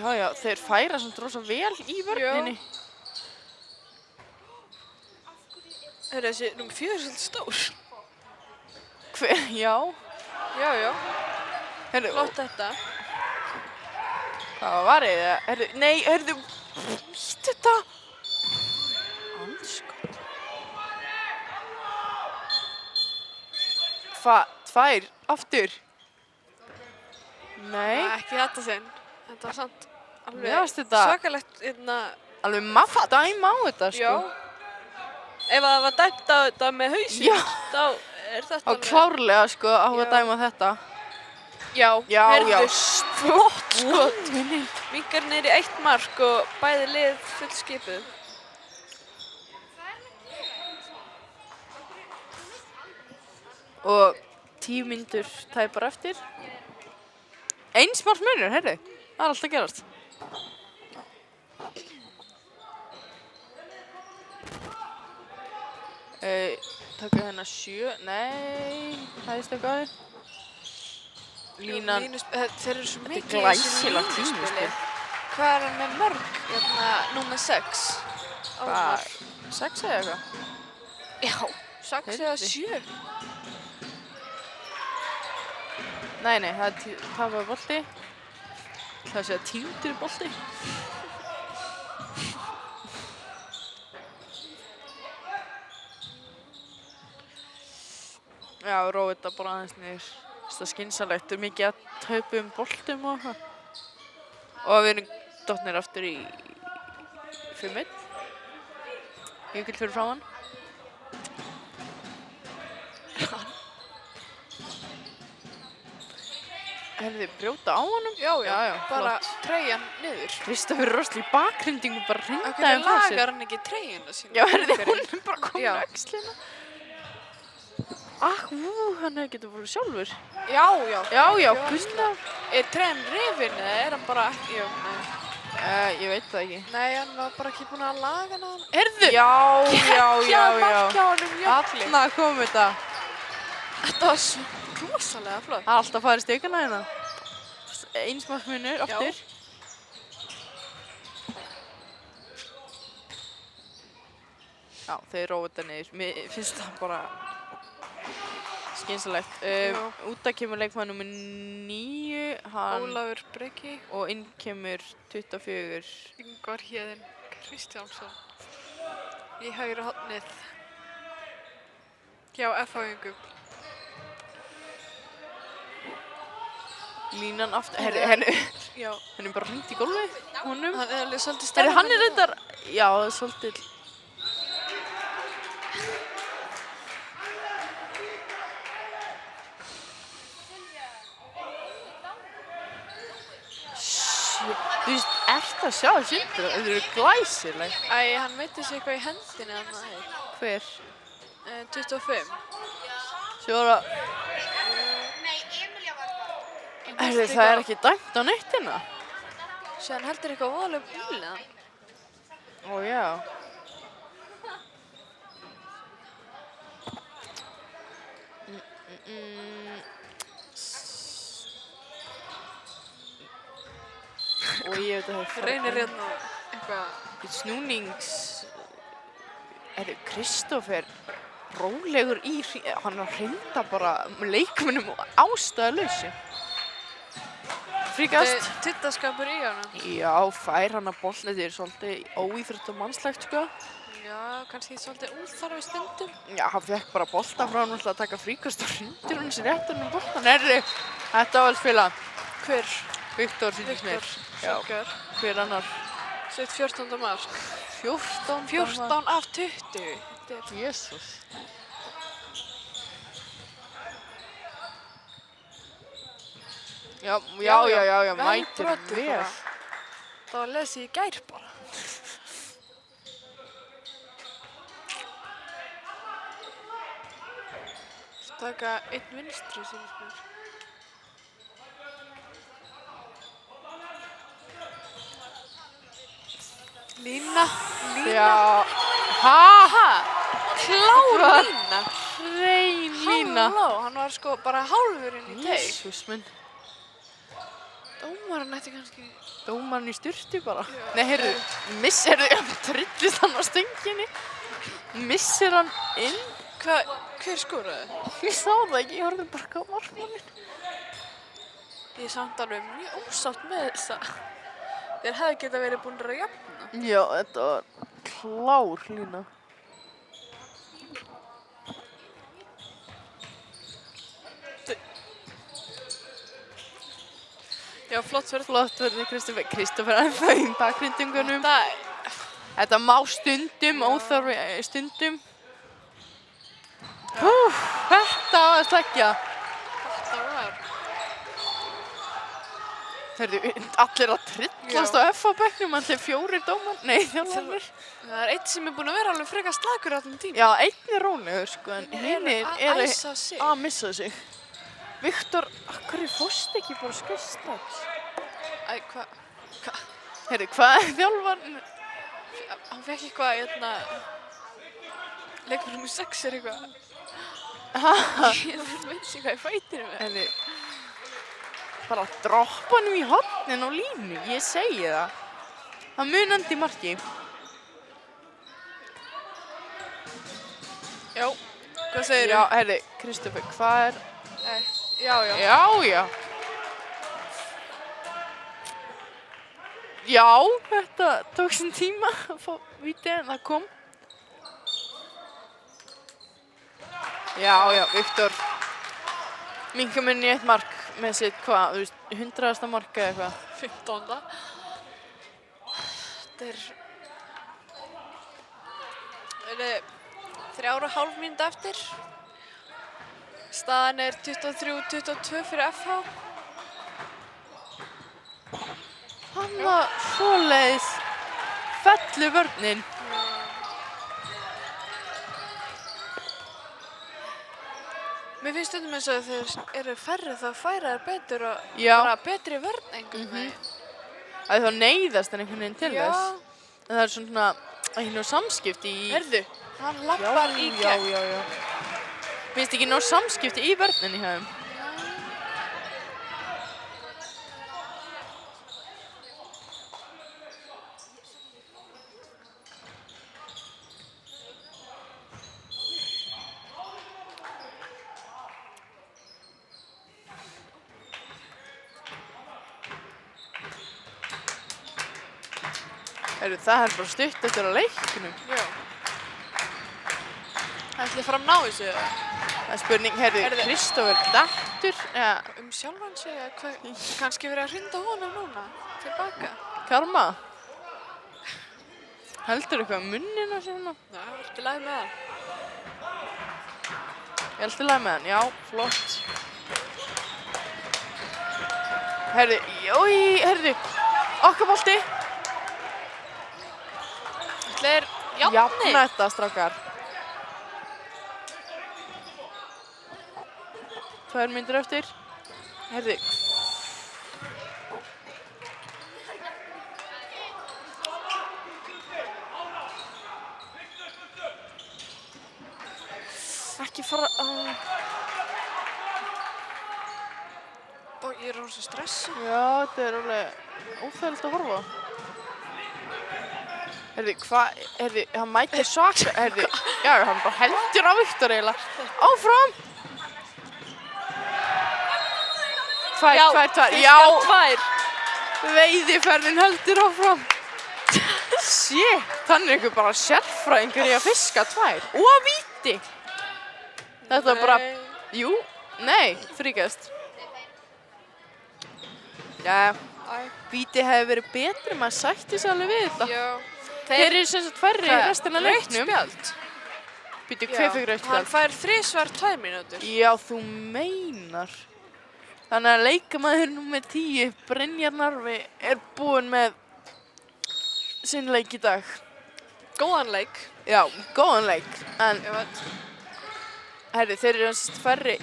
S1: Já, þeir færa samt rosa vel í vörninni.
S4: Þessi númer 4 er svolítið stór.
S1: Hver, já.
S4: Já.
S1: Heyrðu,
S4: Flott þetta.
S1: hvað var ég? Heyrðu, ít þetta. Andskot. Tvær, aftur. Nei.
S4: Ekki þetta sinn. Þetta var samt
S1: Mér fannst þetta-
S4: svakalegt
S1: Alveg maff dæma á þetta, sko.
S4: Já. Ef það var dæmt á þetta með hausinn,
S1: Já.
S4: þá er þetta
S1: Og klárlega, sko, á að
S4: Já.
S1: dæma þetta.
S4: Já,
S1: Já,
S4: heyrðu,
S1: flott, sko.
S4: Minkar niður í 1 mark og bæði lið fullskipuð.
S1: Og 10 mínútur tæpar eftir. Eins margt munur, heyrðu. Það er alltaf að gerast. Taka hérna 7, nei, hæðist eitthvað. Línan,
S4: Þeir eru svo
S1: þetta er
S4: mikið í þessu
S1: glæsilegt
S4: línuspili.
S1: línuspil.
S4: Hvað er hann með mörg? Númer 6.
S1: Hvað, 6 eða eitthvað?
S4: Já, 6 eða
S1: Heyrðu.
S4: 7.
S1: Nei, það er tapaði bolti. Það er að segja týndur bolti. Já, rói þetta bara aðeins niður. Það er skynsamlegt, það er mikið að taupa boltum og það. Og við erum dottnir aftur í 5-1. Jökull fyrir framann. Herði, brjóta á honum?
S4: Já, bara
S1: flott.
S4: treyjan niður.
S1: Kristoffer Rossli í bakhrindingu bara hrinda
S4: Akkur
S1: þeim frá sér.
S4: lagar hann ekki treyjuna sína?
S1: Já, herði, hún er bara komin
S4: Já.
S1: á öxlina. Hann hefði getið voru sjálfur.
S4: Já.
S1: Já, Gustav.
S4: Er treyjan rifin eða er hann bara ekki? Já, nei.
S1: Ég veit það ekki.
S4: Nei, hann var bara ekki búinn að laga hann.
S1: Herðu! Já.
S4: Markja honum jökli.
S1: Þarna kom þetta.
S4: Þetta var svo rosalega flott.
S1: Það er alltaf farið stökuna hérna. Eins markmunur, aftur. Já, þeir róa þetta niður. Mér finnst það bara skynsalegt. Út að kemur leikmaður nummer 9, hann
S4: Ólafur Breki.
S1: og inn kemur 24.
S4: Ingvar Héðinn Kristjánsson. Í hægri hornið. Hjá FH-ingum.
S1: Línan aftur. Henni
S4: Já.
S1: er bara hringt í gólfið. Honum.
S4: Hann er alveg svolítið stærri.
S1: Hann er reyndar. Já, svolítið. Þú veist, ert að sjá sundra? Þau eru glæsileg.
S4: Æ, hann veitir sig eitthvað í hendinni hann.
S1: Hver?
S4: 25.
S1: Svo var það. Það er ekki dæmt á nettina.
S4: Svo hann heldur eitthvað voðalega bílið hann.
S1: Ó, já. Og ég veit að það er
S4: Reynir hérna eitthvað.
S1: snúnings. Kristoffer rólegur í, hann er að hrinda bara leikmönnum ástæðulausu. fríkast.
S4: Tittaskapur í honum.
S1: Já, fær hann að bolta, þetta er svolítið óíþróttamannslegt, sko.
S4: Já, kannski svolítið óþarfi stundum.
S1: Já, hann fekk bara bolta frá hann að taka fríkast og hrindir hann sér rétt um boltan. Þetta var vel spila.
S4: Hver?
S1: Viktor sýndist mér. Já,
S4: Sækjar.
S1: hver annar?
S4: Sitt 14. mark. 14 af 20. Þetta er...
S1: Jésús. Já, mætir
S4: brotið
S1: vel.
S4: bara. Það var lesið í gær bara. Taka einn vinstri, sýnist mér. Lína.
S1: Já, ha?
S4: Klár lína.
S1: Hrein lína.
S4: Halló, hann var sko bara hálfur inn í teig.
S1: Jésús minn.
S4: Dómarinn ætti kannski...
S1: Dómarinn í styrtu bara. Nei, heyrðu, hann trillist hann á stönginni. Missir hann inn.
S4: Hver skoraði?
S1: Ég sá það ekki, ég horfði bara á markmanninn.
S4: Ég er samt alveg mjög ósátt með þessa. Þeir hefði geta verið búin að jafna.
S1: Já, þetta var klár lína.
S4: Já, flott verið.
S1: Flott verði Kristoffer ennþá í bakgrindingunum. Þetta má stundum, óþarfi stundum. Þetta var að sleggja.
S4: Þetta var.
S1: Hörðu, allir að trillast á FH-bekknum, allir 4 dómar, nei þjálfarnir.
S4: Það er einn sem er búin að vera alveg frekar slakur á þessum tíma.
S1: Já, einn er rólegur sko, en hinir eru
S4: æsa sig.
S1: að missa sig. Viktor, hverju fórst ekki bara skæst strax?
S4: Æ, hvað?
S1: Hörðu, hvað er þjálfarinn?
S4: Hann fekk eitthvað, leikmur nr. 6 er eitthvað. Ég veit ekki hvað ég fætir með.
S1: Hörðu, bara droppa hann í hornin á línu, ég segi það. Það munandi marki.
S4: Já, hvað segirðu?
S1: Já, herri, Kristoffer, hvað er...
S4: Já.
S1: Já. Já, þetta tók sem tíma að fá víti en það kom. Já, Viktor. Minkar minni í eitt mark með sitt, hvað, þú veist, 100. mark eða eitthvað.
S4: 15. Þetta er 3,5 mínútur eftir. Staðan er 23-22 fyrir FH.
S1: Hann var svoleiðis fellu vörnin.
S4: Mér finnst stundum eins og þeir eru færri þá færa þær betur og
S1: Já.
S4: bara betri vörn einhvern veginn.
S1: Það þá neyðast en einhvern veginn til
S4: Já.
S1: þess. En það er svona ekki samskipti í...
S4: Herðu, hann lappar í gegn.
S1: Já. Finnst ekki samskipti í vörninni hjá þeim? Það er bara stutt eftir að leiknum.
S4: Já. Ætli fram ná þessu?
S1: Það er spurning, Kristoffer dettur,
S4: Sjálfan sig, kannski verið að hrinda honum núna, tilbaka.
S1: Karma. Heldur eitthvað munnina svona?
S4: Já, ertu læg með það?
S1: Ég held í lagi með hann, já, flott. Okkar bolti.
S4: Þetta er jafni.
S1: Jafna þetta, strákar. 2 mínútur eftir. Ekki fara...
S4: Ég er rosa stressuð.
S1: Já, þetta er alveg óþægilegt að horfa. Hann mætir svaka, já, hann bara heldur á Viktor eiginlega. Áfram! tvær.
S4: Fiskar
S1: Já,
S4: 2.
S1: veiðiferðin heldur áfram. Shit, hann er ykkur bara sérfræðingur í að fiska 2. Og víti. Þetta er bara, jú, nei, fríkast. Já, víti hefði verið betri, maður sætti sig alveg við þetta.
S4: Já.
S1: Þeir eru sem sagt færri í restina af leiknum.
S4: Rautt spjald.
S1: Býtu, hver fikk rautt
S4: Hann
S1: spjald?
S4: fær 3 2 mínútur.
S1: Já, þú meinar. Þannig að leikamaður númer 10, Brynjar Narfi, er búinn með sinn leik í dag.
S4: Góðan leik.
S1: Já, góðan leik. En,
S4: Ég veit.
S1: herri, þeir eru sem sagt færri.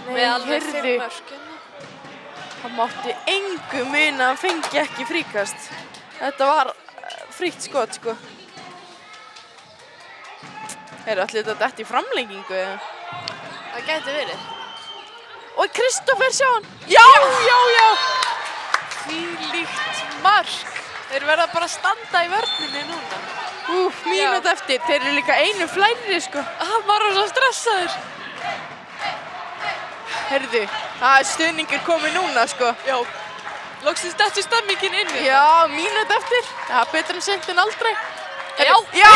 S4: Með alveg 5
S1: heyrðu,
S4: mörk.
S1: það mátti engu muna að hann fengi ekki fríkast. Þetta var frítt skot, sko. Heyrðu, ætli þetta detti í framlengingu eða?
S4: Það gæti verið.
S1: Og Kristófer, sjá hann! Já!
S4: Þvílíkt mark. Þeir verða bara að standa í vörninni núna.
S1: Mínútu eftir. Þeir eru líka einu fleiri, sko.
S4: Maður er svo stressaður.
S1: Heyrðu, það er stuðningur komið núna, sko.
S4: Já. Loksins dettur stemmingin inni.
S1: Já, mínútu eftir. Það er betra en seint en aldrei.
S4: Já.
S1: Já!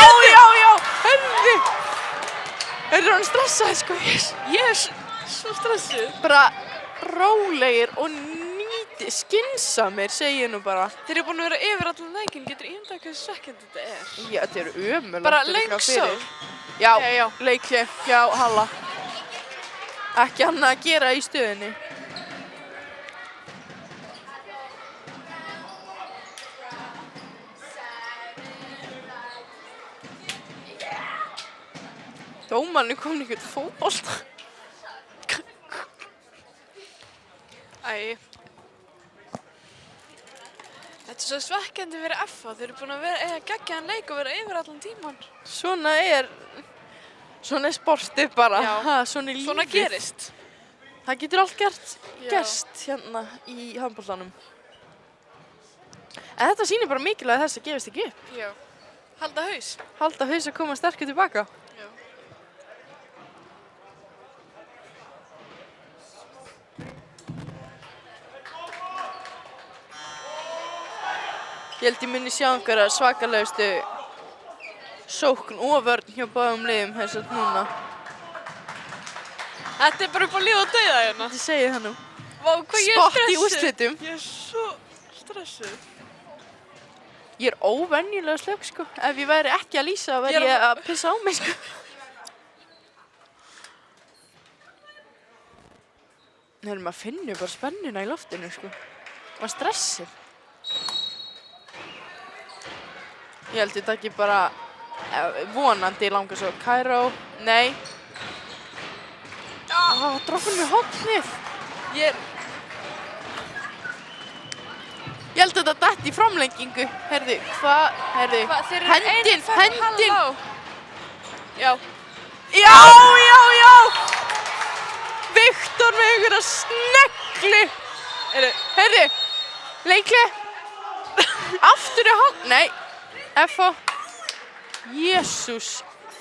S1: Heyrðu! Heyrðu, hann stressaði, sko.
S4: Ég er svo stressuð.
S1: Bara rólegir og skynsamir, segi ég nú bara.
S4: Þeir eru búin að vera yfir allan leikinn. Getur ímyndað hversu svekkjandi þetta er.
S1: Já, þetta eru ömurlegt.
S4: Bara
S1: örugglega
S4: löng
S1: fyrir.
S4: sól.
S1: Já, leikli, já, Halla. Ekki annað að gera í stöðinni. Dómarinn kom einhvern fótbolta.
S4: Æ. Þetta er svo svekkjandi fyrir FH. Þeir eru búin að eiga geggjaðan leik og vera yfir allan tíman.
S1: Svona er sportið bara.
S4: Já.
S1: Svona er lífið.
S4: Svona gerist.
S1: Það getur allt
S4: Já.
S1: gerst hérna í handboltanum. En þetta sýnir bara mikilvægi þess að gefast ekki upp.
S4: Já. Halda haus.
S1: Halda haus að koma sterkur tilbaka.
S4: Já.
S1: Ég held ég muni sjá einhverja svakalegustu sókn og vörn hjá báðum liðum þess að núna.
S4: Þetta er bara upp á líf og dauða hérna.
S1: Ég segi það nú.
S4: Vá, hvað ég er
S1: Spott í
S4: stressuð.
S1: úrslitum.
S4: Ég er svo stressuð.
S1: Ég er óvenjulega slökk, sko. Ef ég væri ekki að lýsa, væri ég að pissa á mig, sko. Maður finnur bara spennuna í loftinu, sko. Og stressið. Ég held þetta ekki bara vonandi langar svo. Kairó, nei. Droppin með hornið.
S4: Ég
S1: held þetta detti í framlengingu. Heyrðu, heyrðu.
S4: Þeir eru
S1: Hendin.
S4: Halló. Já.
S1: Já! Viktor með einhverja sneglu. Heyrðu, leikli. Aftur í horn. Nei, FH. Jésús.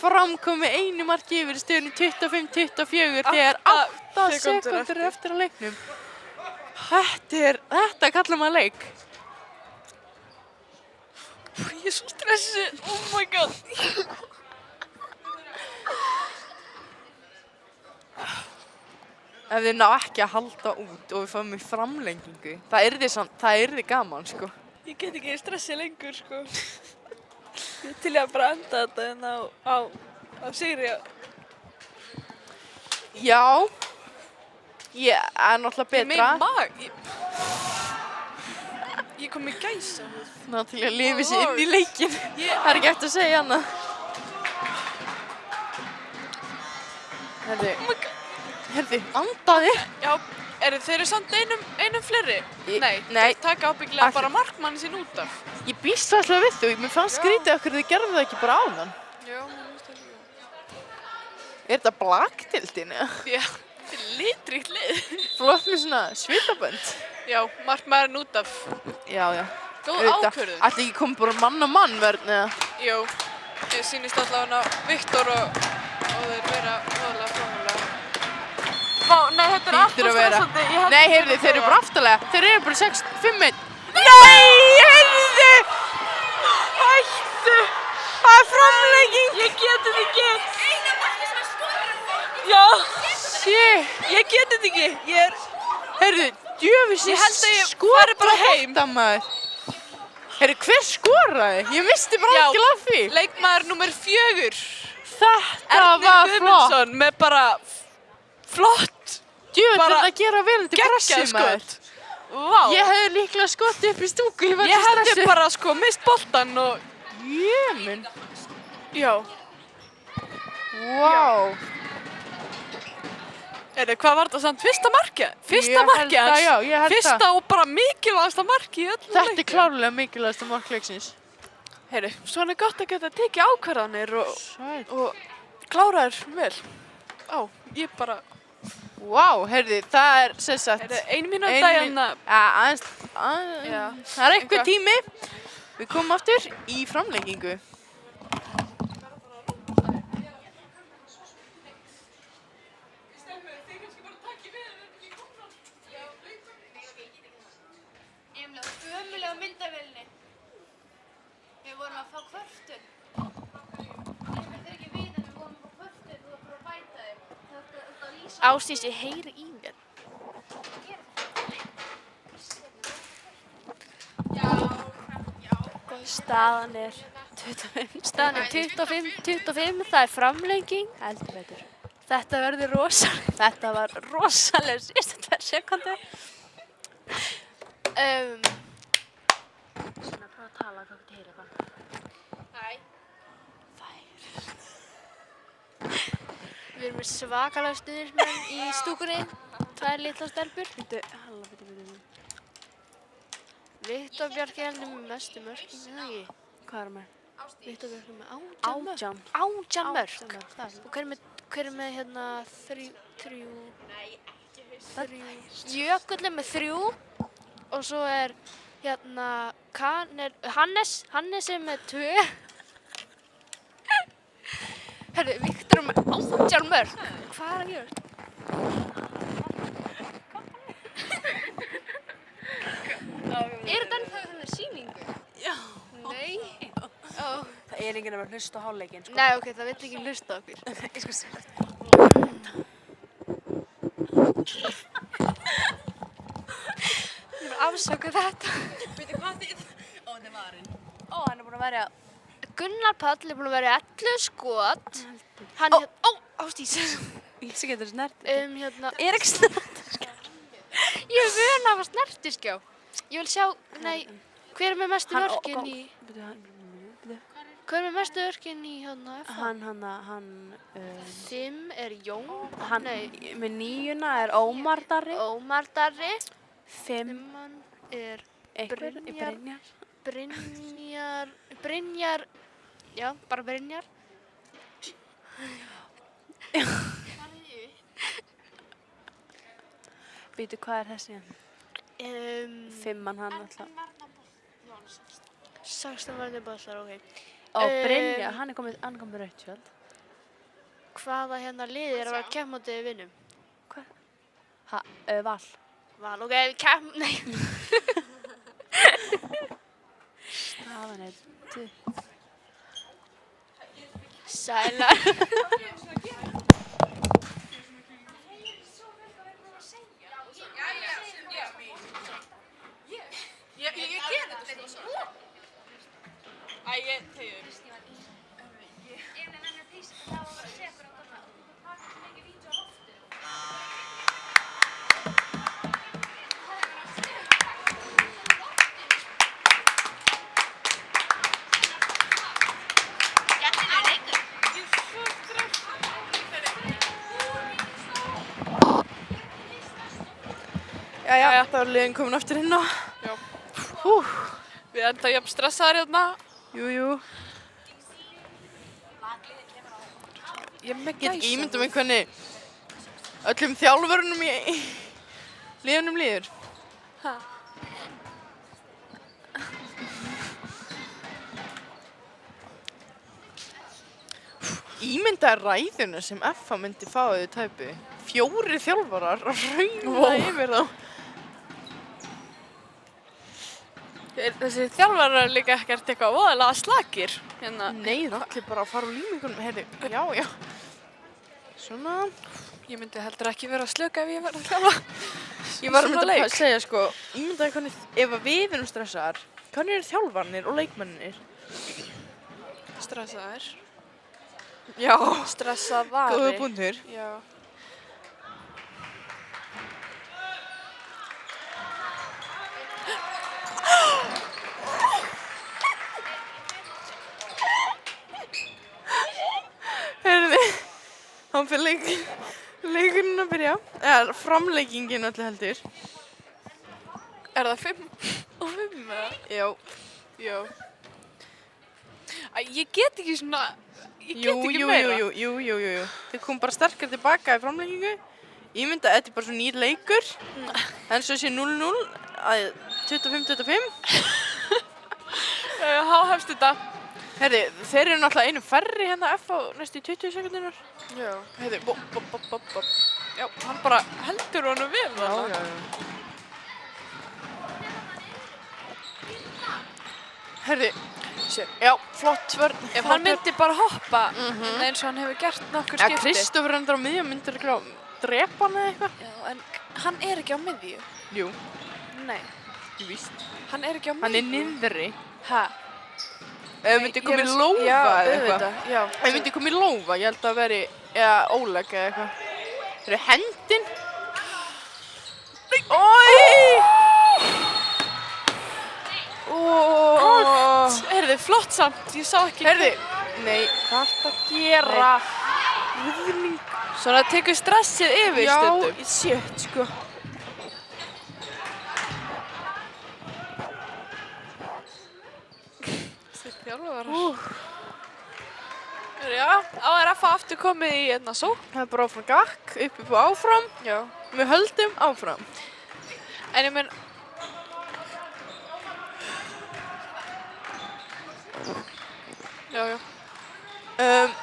S1: Framkomi einu marki yfir í stöðunni 25-24 þegar 8 sekúndur eftir að leiknum. Þetta kallar maður leik.
S4: Ég er svo stressuð. Oh my god.
S1: Ef þið ná ekki að halda út og við fáum í framlengingu, það yrði gaman, sko.
S4: Ég get ekki stressið lengur, sko. Ég til ég að bara enda þetta en á sigri.
S1: Já, ég er náttúrulega betra.
S4: Ég kom í gæsa.
S1: Ná til að lifa sér inn í leikinn. Það er ekki eftir að segja annað. Herðu, andaði.
S4: Já, þeir eru samt einum fleiri? Nei,
S1: nei.
S4: þeir taka ábyggilega bara markmanni sín út af.
S1: Ég býst alltaf við þú, mér fannst skrítið okkur þið gerðu það ekki bara áðan.
S4: Já, mér finnst það líka.
S1: Er þetta blakktildin, eða?
S4: Já, þetta er litríkt lið.
S1: Flott með svona svipabönd.
S4: Já, markmaðurinn út af.
S1: Já.
S4: Góð ákvörðun.
S1: Ætli ekki komið bara mann á mann verðin, eða?
S4: Jú, ég sýnist allavega Viktor og þeir vera voðalega frámúlega. Nei, þetta er alltaf
S1: Hlýtur að vera.
S4: stressandi. Ég held
S1: Nei,
S4: að
S1: heyrðu,
S4: þetta
S1: þeir eru
S4: vera.
S1: bara aftalega. Þeir eru bara 6-5-1. Nei, heyrðu!
S4: Hættu!
S1: Það er framlenging.
S4: Ég get þetta ekki. Já,
S1: Shit.
S4: ég get þetta ekki. Ég er...
S1: Heyrðu, djöfis
S4: Ég held að ég fari bara heim.
S1: Þetta maður. Heyrðu, hver skoraði? Ég misti bara
S4: Já.
S1: ekki af því.
S4: Leikmaður nummer 4.
S1: Þetta
S4: Ernir
S1: var flott.
S4: Guðmundsson með bara flott.
S1: Djöfis,
S4: bara
S1: þetta gera vel til pressi,
S4: Geggjað
S1: maður.
S4: skot. Vá.
S1: Ég hefði líklega skotið upp í stúku. Ég var
S4: Ég
S1: svo
S4: hefði
S1: stressuð.
S4: bara sko mist boltan og...
S1: Jöminn.
S4: Já.
S1: Vá.
S4: Hvað var þetta samt? Fyrsta markið? Fyrsta
S1: Ég held
S4: markið
S1: það,
S4: hans?
S1: já, ég held
S4: Fyrsta
S1: það.
S4: og bara mikilvægasta markið í öllum
S1: Þetta er klárlega mikilvægasta mark leiksins.
S4: Heyri, svona er gott að geta tekið ákvarðanir
S1: Sæt.
S4: og klára þér vel. Á, ég bara...
S1: Vá, heyrðu, það er sem sagt.
S4: Heyri, 1 mínúta hérna.
S1: Aðeins,
S4: Já.
S1: það er eitthvað
S4: Eitthvað.
S1: tími. Við komum aftur í framlengingu.
S6: Emil, ömulega myndavélinni. Við vorum að fá kvörtun. Emil, þau ekki við en við vorum að fá kvörtun. Þú var bara að bæta þig. Þetta lýsa.
S2: Ásdís, ég heyri í mér. Staðan er 25. Staðan er 25, það er framlenging. Heldur betur. Þetta verður rosalega. Þetta var rosalega síðustu 2 sekundur. Svona, prófa að tala, þá getur heyra það.
S6: Hæ.
S2: Við erum með svakalega stuðnismenn í stúkunni. 2 litla stelpur. Bíddu. Viktor Bjarki heldur með mestu mörkin, eða ekki? Hvað er með? Viktor Bjarki með 18 mörk. 18 mörk. Og hver er með hérna 3? Jökull er með 3 og svo er hérna Hannes er með 2. Herru, Viktor er með 18 mörk. Hvað er að gera? Er þetta ennþá þannig sýningu? Já. Nei.
S7: Það er enginn að vera hlusta á hálfleikinn, sko.
S2: Nei, ok, það vill ekki hlusta á okkur.
S7: Ég sko segja.
S2: Ég vil afsaka þetta.
S7: Veitu hvað þið? Ó, þetta er varinn. Ó, hann er búinn að verja...
S2: Gunnar Páll er búinn að vera 11 skot. Hann Ásdís.
S7: Ég sé getur snert.
S2: Hérna,
S7: Er ekki snert?
S2: ég er vön að hafa snertiskjá. Ég vil sjá, nei, hver er með mestu mörkin í... Hver er með mestu mörkin í hérna F?
S7: Hann...
S2: 5 er Jón.
S7: Hann
S2: Nei,
S7: með 9 er Ómar Darri.
S2: Ómar Darri.
S7: 5
S2: 5 er
S7: einhver,
S2: Brynjar. Brynjar, já, bara Brynjar.
S7: Veitu hvað er þessi hann? 5 hann alltaf.
S2: 16 varðið ballar, ok.
S7: Ó, Brynja, hann kom með rautt spjald.
S2: Hvaða hérna liðið er að vera kepp mótið við vinnum?
S7: Val.
S2: Val, ok, kepp, nei.
S7: Staðan er 2.
S2: Sælar.
S1: Jæja, þá er liðin komin aftur inn á.
S4: Já.
S1: Hú.
S4: Við enda jafn stressaðar hérna.
S1: Jú.
S4: Ég er með
S1: Get ekki ímynda mig hvernig öllum þjálfurunum í liðunum líður. Ímyndaði ræðuna sem FH myndi fá þau tæpu. 4 þjálfarar að rauna yfir þá.
S4: Þessi þjálfarar líka ekkert eitthvað voðalega slakir. Hérna.
S1: Nei, það allir bara að fara úr límingunum. Heyrðu, já. Svona.
S4: Ég myndi heldur ekki vera að slöka ef ég verið að þjálfa. Ég var
S1: Svo
S4: að leik.
S1: að segja sko, ímyndaði hvernig, ef að við erum stressaðar, hvernig eru þjálfarnir og leikmennir?
S4: Stressaðir.
S1: Já.
S4: Stressaðari.
S1: Góða punktur.
S4: Já.
S1: Heyrðu, hann fyrir leikurinn að byrja. Eða framleikingin öllu heldur.
S4: Er það 5 og 5 eða?
S1: Já.
S4: Æ, ég get ekki svona, ég get ekki meira.
S1: Jú. Þið kom bara sterkar tilbaka í framleikingu. Ég myndi að þetta er bara svo nýr leikur. En svo sé 0-0, 25-25.
S4: Há hefst þetta.
S1: Herði, þeir eru náttúrulega einu færri hérna F á næstu 20 sekundunar.
S4: Já.
S1: Herði, bopp.
S4: Já, hann bara heldur honum við þarna.
S1: Já. Herði, já, flott vörn.
S4: Ef hann myndi bara hoppa, eins og hann hefur gert nokkur skipti.
S1: Ja, Kristoffer endur á miðjum myndir ekki að drepa hann eða eitthvað.
S4: Já, en hann er ekki á miðju.
S1: Jú,
S4: Nei,
S1: víst.
S4: hann er ekki á miðju.
S1: Hann er niðri.
S4: Hæ?
S1: Ef myndi komið lófa
S4: Já,
S1: eða eitthvað.
S4: auðvitað, já.
S1: Ef myndi komið lófa, ég held að veri, eða óleg eða eitthvað. Það eru hendin. Ói!
S4: Heyrðu, flott samt, ég sá ekki.
S1: Heyrðu, nei, hvað ertu að gera? Ruðning.
S4: Svona tekur stressið yfir stundum.
S1: Já, shit, sko.
S4: Þessi þjálfarar. Já, á er FH aftur komið í einna sókn.
S1: Það er bara áfram gakk, upp og áfram.
S4: Já.
S1: Við höldum áfram.
S4: En ég menn... Já.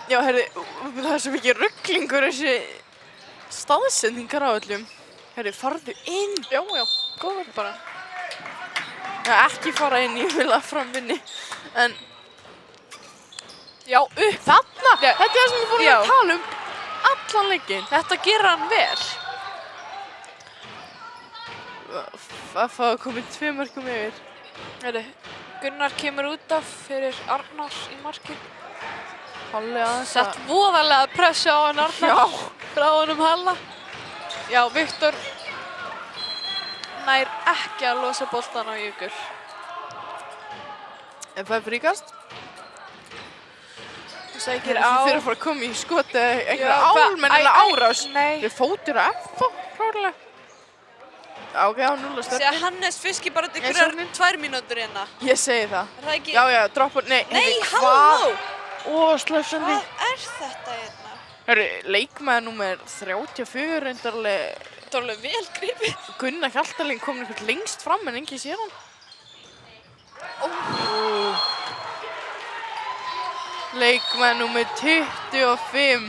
S1: Já, herri, það er svo mikið rugglingur þessi staðsendingar á öllum. Herri, farðu inn.
S4: Já, góður bara.
S1: Já, ekki fara inn, ég vil að framvinni. En...
S4: Já, upp.
S1: Þarna!
S4: Já.
S1: Þetta er það sem við fórum að tala um allan leikinn.
S4: Þetta gerir hann vel.
S1: Það fá komið 2 mörkum yfir.
S4: Heyrðu, Gunnar kemur út af fyrir Arnar í markið.
S1: Halli aðeins
S4: Sett voðalega pressu á hann Arnar.
S1: Já.
S4: Frá honum Halla. Já, Viktor nær ekki að losa boltan á Jökul.
S1: En það er fríkast.
S4: Þú segir
S1: Þið
S4: á...
S1: fyrir að fara að koma í skoti eða
S4: Já,
S1: einhverja
S4: hva-
S1: álmennilega
S4: æ,
S1: árás.
S4: nei.
S1: Þið fótur að F, klárlega. Já, ok, á 0
S8: Segja
S1: stefni.
S8: Hannes fiski bara til
S1: Nei,
S8: hverjar
S1: sorry.
S8: 2 mínútur hérna.
S1: Ég segi það.
S8: Er það ekki?
S1: Já, droppar, nei.
S8: Nei,
S1: heyrðu,
S8: halló!
S1: Ó, slöfsandi.
S8: Hvað er þetta hérna?
S1: Hörru, leikmaður númer 34 reyndarlega.
S8: Þetta er alveg vel gripið.
S1: Gunnar Hjaltalín komin eitthvað lengst fram en engi sér hann. Leikmaður númer 25.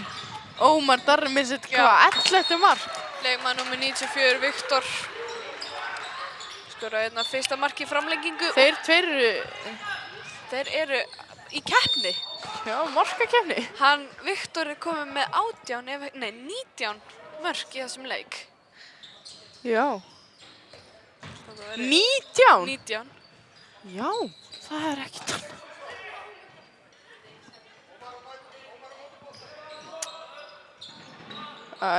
S1: Ómar Darmisitt, hvað? 11. mark.
S4: Leikmaður númer 94, Viktor. Skoraði hérna fyrsta mark í framlengingu.
S1: Þeir tveir eru,
S4: Þeir eru í keppni.
S1: já, markakefni.
S4: Hann, Viktor er komið með 19 mörk í þessum leik.
S1: Já.
S4: Það væri
S1: 19?
S4: 19.
S1: Já, það er ekkert annað.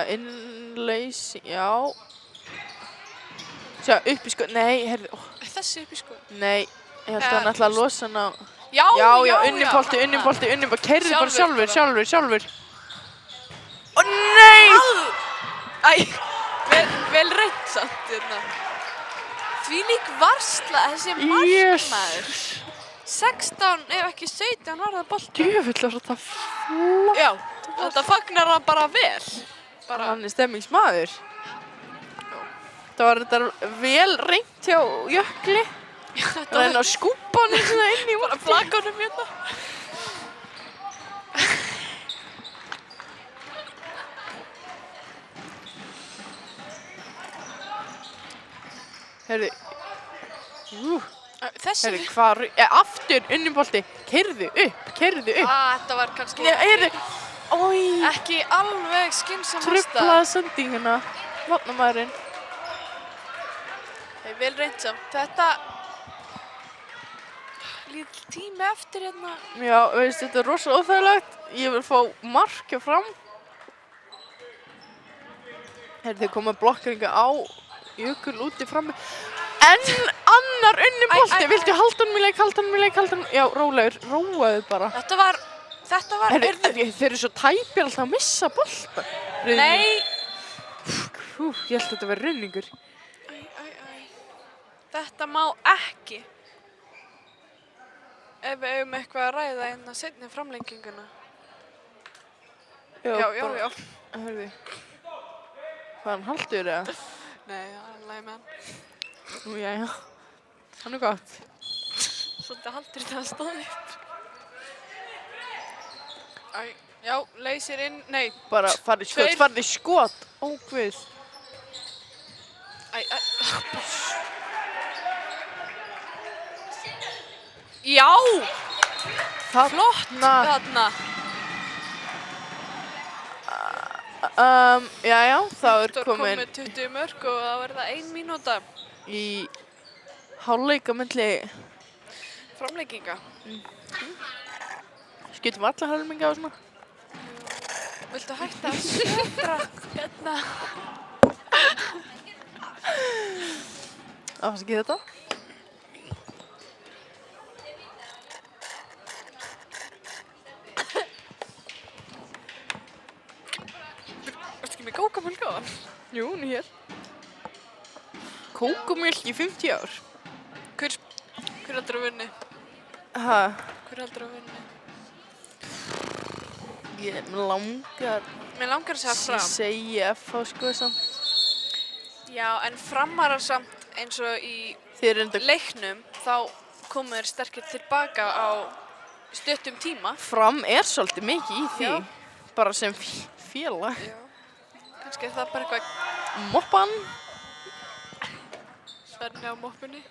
S1: Innleys, já. Sjá, upp í sko, nei, heyrðu,
S4: Þessi upp í sko.
S1: nei, ég held að hann ætla að losa hann á.
S4: Já,
S1: Já, unnipolti, keyrðu bara sjálfur. Ó, nei!
S4: Æ, vel reynt samt hérna. Þvílík varsla þessi markmaður. 16 ef ekki 17 var það bolta.
S1: Djöfull var þetta flott.
S4: Já, þetta fagnar hann bara vel.
S1: Hann er stemmingsmaður. Það var þetta vel reynt hjá Jökli. Það er að skúpa hann svona inn í
S4: Bara
S1: markið.
S4: flaka honum hérna.
S1: Heyrðu.
S4: Þessi...
S1: Heyrðu, hvað... Aftur, unnibolti. Keyrðu upp.
S4: Þetta var kannski...
S1: Nei, heyrðu. Ói.
S4: Ekki alveg skynsamasta.
S1: Truflaði sendinguna. Vatnamæðurinn.
S4: Hey, vel reynt samt. Þetta... Lítill tími eftir hérna.
S1: Já, veist, þetta er rosa óþægilegt. Ég vil fá mark hjá Fram. Heyrðu, þið komið blokkeringa á Jökul úti frammi. En annar unnibolti. Viltu halda hann í leik? Já, róaðu bara.
S4: Þetta var...
S1: Heyrðu, þeir eru svo tæpir alltaf að missa bolta.
S4: Nei!
S1: Ég held að þetta verið runningur.
S4: Þetta má ekki. Ef við eigum eitthvað að ræða hérna seinni framlenginguna. Já.
S1: Heyrðu. Hvað hann haldur eða?
S4: Nei, alveg með hann.
S1: Nú, jæja. Hann er gott.
S4: Svolítið haldur þetta að stóða upp. Já, leysir inn, nei.
S1: Bara farði skot. Ó, guð.
S4: Já!
S1: Flott
S4: Þarna.
S1: Jæja, þá er
S4: Viktor
S1: komin
S4: með 20 mörk og þá er það 1 mínúta.
S1: í hálfleik á milli
S4: Framlenginga.
S1: Skiptum alla helminga og svona.
S4: Viltu hætta að södra hérna?
S1: Afsakið þetta.
S4: Ertu ekki með kókamjólk á hann?
S1: Jú, hún er hér. Kókumjólk í 50 ár.
S4: Hver heldur að vinni?
S1: Ha,
S4: Hver heldur að vinni?
S1: ég langar
S4: Mér langar að segja
S1: að
S4: Fram.
S1: segja FH sko samt.
S4: Já, en Framarar samt eins og í
S1: Þið eru enda
S4: leiknum þá komu þeir sterkir tilbaka á stuttum tíma.
S1: Fram er svolítið mikið í því.
S4: Já.
S1: Bara sem félag.
S4: Já. Kannski er það bara eitthvað
S1: Moppan.
S4: Svenni á moppunni.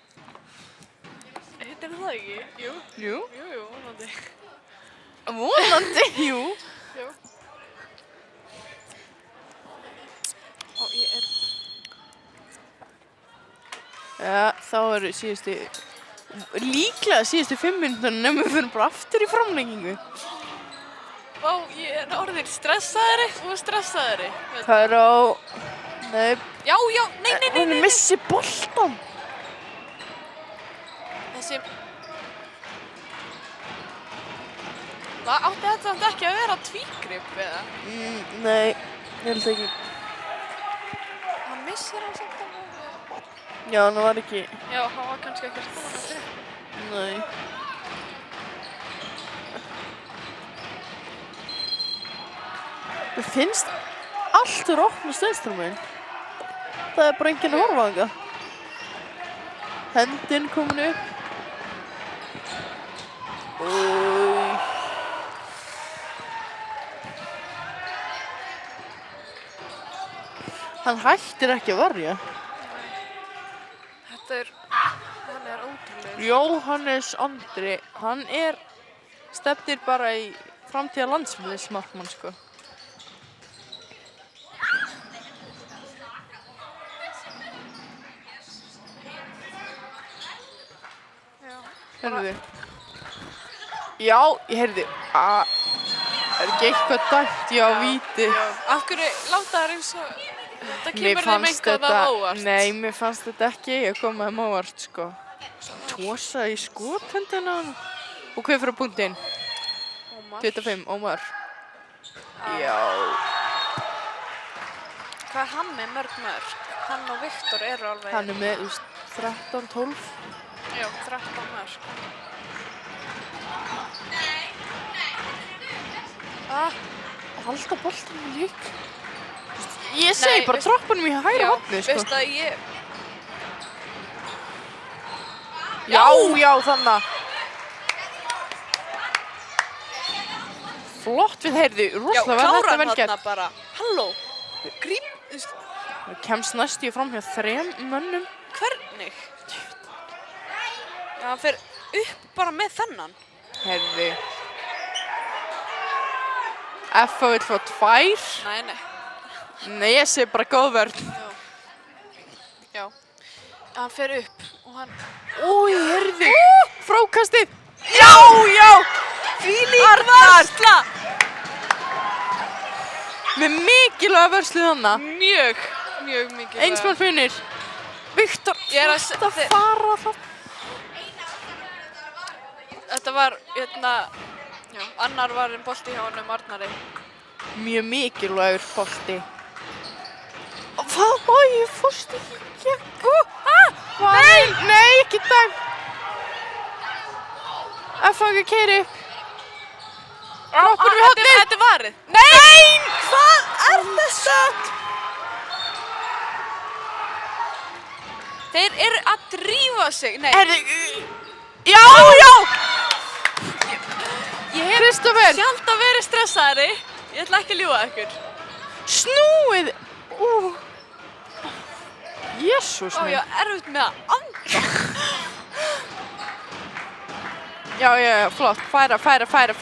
S4: Heitir það ekki? Jú.
S1: Jú.
S4: Jú, vonandi.
S1: Vonandi, jú.
S4: Jú. Ó, ég er...
S1: Ja, þá eru líklega síðustu 5 mínútur nema við fyrir bara aftur í framlengingu.
S4: Ó, ég er orðin stressaðari og stressaðari.
S1: Það er á... Nei,
S4: Já, nei.
S1: hún missi boltan.
S4: Þessi... Það átti þetta samt ekki að vera tvígrip, eða?
S1: Nei, ég held ekki.
S4: Hann missir hann samt alveg.
S1: Já, hann var ekki...
S4: Já, hann var kannski ekkert búinn að grip.
S1: Nei. Mér finnst allt er opnast einstaklega meginn. Það er bara enginn að horfa á það. Hendin komin upp. Hann hættir ekki að verja.
S4: Hann er ótrúlega.
S1: Jóhannes Andri, hann stefnir bara í framtíða landsliðsmarkmann sko. Heyrðu. Já, ég heyrði. Er ekki eitthvað dæmt? Já, víti.
S4: Af hverju láta þær eins og þetta kemur þeim eitthvað á óvart?
S1: Nei, mér fannst þetta ekki að koma þeim á óvart, sko. Tósa í skothendina. Og hver fyrir punktinn?
S4: Ómar.
S1: 25, Ómar. Já.
S4: Hvað er hann með mörg mörg? Hann og Viktor eru alveg...
S1: Hann er með 13, 12.
S4: Já, 13 mörg.
S1: Halda boltanum lík. Ég segi bara troppunum í hægra hotni, sko.
S4: Veistu að ég...
S1: Já, þannig. Flott við heyrðu, rosalega var þetta vel gert.
S4: Bara. Halló, gríp...
S1: Það kemst næstu fram hjá 3 mönnum.
S8: hvernig? Já, hann fer upp bara með þennan.
S1: Herði. F.A. vill fá 2.
S8: Nei.
S1: Nei, ég sé bara góð vörn.
S8: Já. Hann fer upp og hann...
S1: Új, herði. Frákastið. Já. Þvílík vörsla. Með mikilvæga vörslu þarna.
S8: Mjög mikið.
S1: Einsmann finnir. Viktor,
S8: Ég er að
S1: þetta fara það.
S8: Þetta var, já, annar var en bolti hjá honum Arnari.
S1: Mjög mikilvægur bolti. Hvað? Ói, ég fórst ekki gegn. Nei, ekki dag. F.A. ekki keiri upp. Hoppur við hotnið.
S8: Þetta er varið.
S1: Nei! Hvað er þetta?
S8: Þeir eru að drífa sig. Nei.
S1: Já!
S8: Ég hef
S1: Kristófer.
S8: sjálf að vera stressaðari. Ég ætla ekki að ljúga ykkur.
S1: Snúið. Jésús
S8: Ó,
S1: minn.
S8: ég á erfitt með að anda.
S1: Já, flott. Færa.
S8: skref,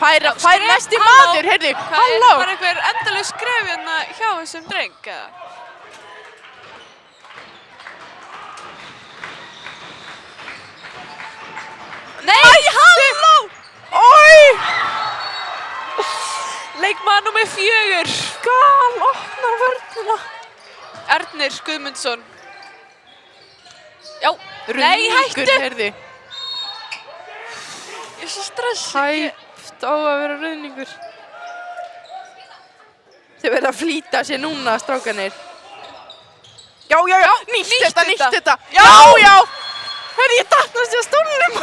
S1: Næsti
S8: halló.
S1: maður, heyrðu.
S8: Hvað er
S1: Halló.
S8: bara einhver endaleg skref hérna hjá þessum dreng, eða? Nei, halló!
S1: Ói!
S8: Leikmaður númer 4.
S1: Opnar vörnina.
S8: Ernir Guðmundsson. Já, nei, hættu!
S1: Heyrðu.
S8: Ég er svo stressið.
S1: Tæpt á að vera rauðningur. Þið verða að flýta sér núna, strákanir. Já. Nýtt þetta. Já. Hörðu, ég dattast í stólnum.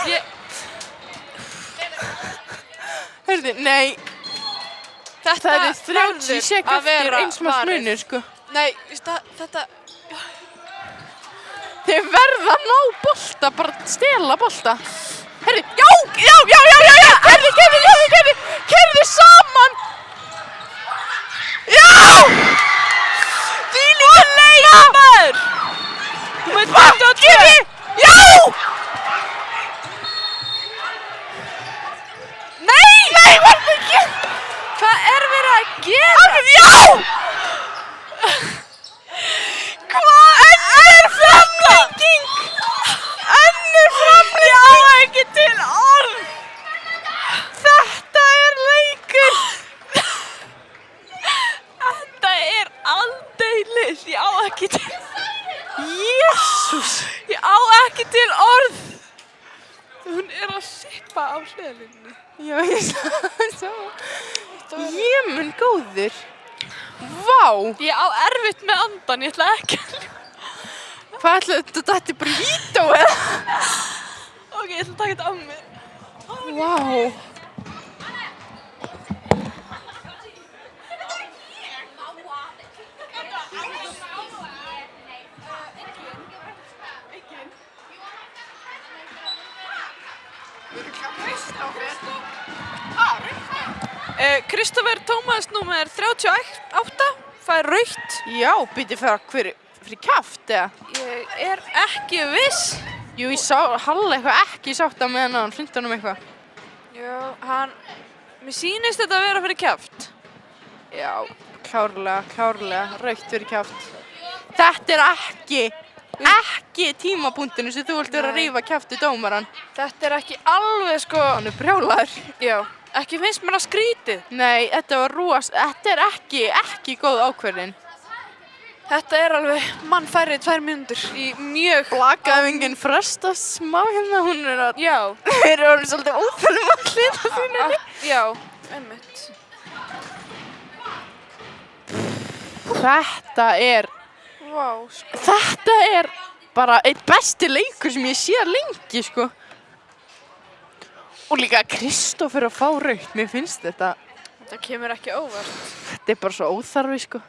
S1: Hörðu, nei.
S8: Þetta
S1: Það er 30 sekúndur einsmanns munur, sko.
S8: Nei, þetta...
S1: Þið verða að ná bolta, bara stela bolta. Herri, já! Kerðu saman! Já! Þvílíkur leikmaður!
S8: Númer 22!
S1: Já! Nei, varstu ekki?
S8: Hvað er verið að gera?
S1: Já! Hvað er framlenging? Önnur framlenging!
S8: Ég á ekki til orð!
S1: Þetta er leikur!
S8: Þetta er aldeilis! Ég á ekki til...
S1: Jésús!
S8: Ég á ekki til orð! Hún er að sippa á hliðinni.
S1: Já, ég sá. Ég mun góður. Vá!
S8: Ég á erfitt með andan, ég ætla ekki að ljúga.
S1: Hvað ætlaðu þetta er bara vító eða?
S8: Ok, ég ætla að taka þetta á mig.
S1: Vá!
S8: Kristófer Tómas númer 38 fær rautt.
S1: Já, býtti fyrir kjaft eða?
S8: Ég er ekki viss.
S1: Jú, ég sá Halla eitthvað ekki sátt á meðan hann hrinti honum eitthvað.
S8: Já, mér sýnist þetta að vera fyrir kjaft.
S1: Já, klárlega, rautt fyrir kjaft. Þetta er ekki tímapunktinu sem þú vilt vera að rífa kjafti dómarann.
S8: Þetta er ekki alveg sko...
S1: Hann er brjálaður.
S8: Já, ekki finnst mér að skrítið.
S1: Nei, þetta er ekki góð ákvörðin.
S8: Þetta er alveg mannfærri 2 mínútur í mjög...
S1: Blakaðingin frestast smá hérna, hún er að...
S8: Já.
S1: Þeir eru orðin svolítið óþælum að hlita þínunni.
S8: Já, einmitt.
S1: Þetta er bara einn besti leikur sem ég sé lengi, sko. Og líka Kristófer að fá rautt, mér finnst þetta.
S8: Þetta kemur ekki óvart.
S1: Þetta er bara svo óþarfi, sko.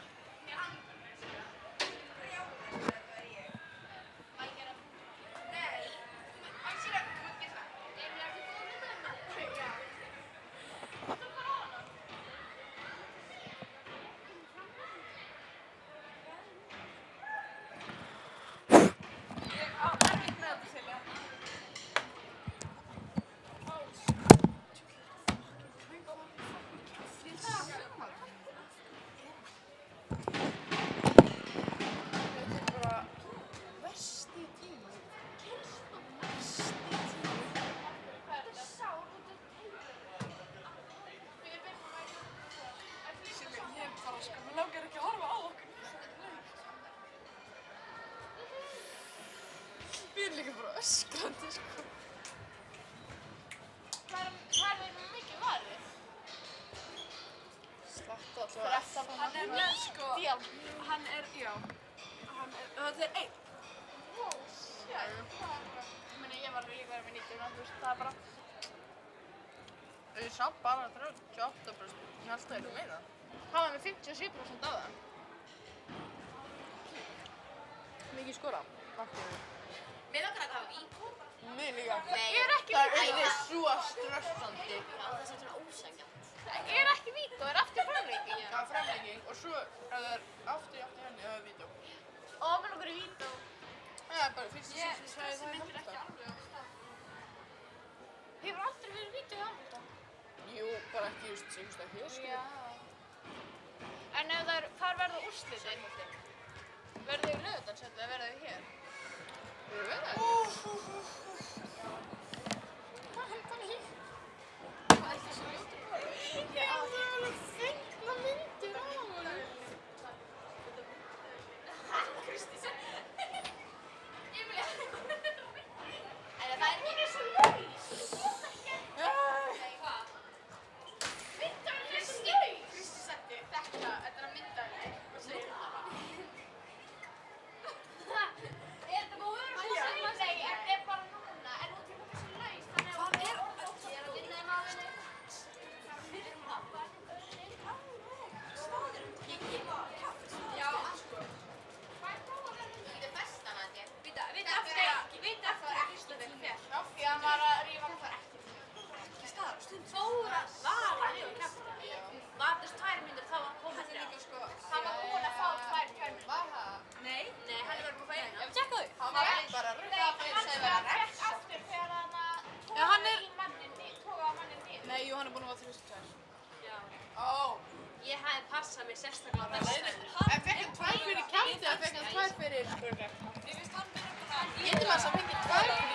S1: öskrandi, sko.
S6: Hvað er þeim mikið varið?
S1: Sletta alltaf.
S8: Hann er með sko, hann er, já, það er einn.
S6: Wow, shit. Ég meina, ég var líka verið með 90, en þú veist, það er bara...
S1: Ég sá bara 38%, ég held að það er meira.
S6: Hann var með 57% á það.
S1: Mikið skora.
S2: Mér langar að hafa íkó.
S1: Mér líka.
S6: Ég er ekki
S1: Það
S6: vídeó.
S1: er svo stressandi.
S2: Já, það er svona ósækjant.
S6: Ég er ekki vídeó, er aftur framleiki.
S1: Það er framlegging og svo ef það er aftur í henni, það er vídeó.
S6: Ó, mér langar í vídeó.
S1: Það er bara fyrst sem ég sagði það er halda.
S6: Hefur aldrei verið vídeó hjá Hamilton?
S1: Jú, bara ekki just síðust að hér, sko.
S6: En ef það er, þar verða úrslitin. Verða þau í Laugardalsvelli eða verða þau hér?
S1: Við veit það.
S6: Hvað hendan er hér?
S1: Það er ekki svo ljótur bara.
S6: Ég hafði alveg fengna myndir á honum. En það er ekki svo laus. Nei, hvað? Myndaðurinn er svo laus. Kristi setti þetta er að myndaðurinn. Hvað segir það bara? Er þetta búið að vera svo laus? Nei, þetta er bara núna. En hún tekur þessu laus. Hvað er það? Ég er að vinna í maðurinn. Já, sko. Hvað er það að vera? Þetta er festan að þér. Vita aftur að Kristoffer fer. Já, hann var að rífa það ekki. Ekki staðar, stund. Fóra var að rífa kæfti. Var þess 2 mínútur þá var komið þér líka sko. Hann var búinn að fá 2 mínútur. Var það? Nei, hann er verið búinn að fá 1. Ef við tjekka þau. Hann var bara að rúfa það fyrir sig að vera refs. Aftur þegar hann tóka á mannin niður.
S8: Nei, jú, hann er búinn að vera 32.
S6: Já.
S1: Ó.
S2: Ég hafði passað mig sérstaklega á þessu.
S1: En fekk hann 2 fyrir kæfti eða fekk hann 2 fyrir...
S8: Mér finnst hann vera bara...
S1: Getur maður að fengið 2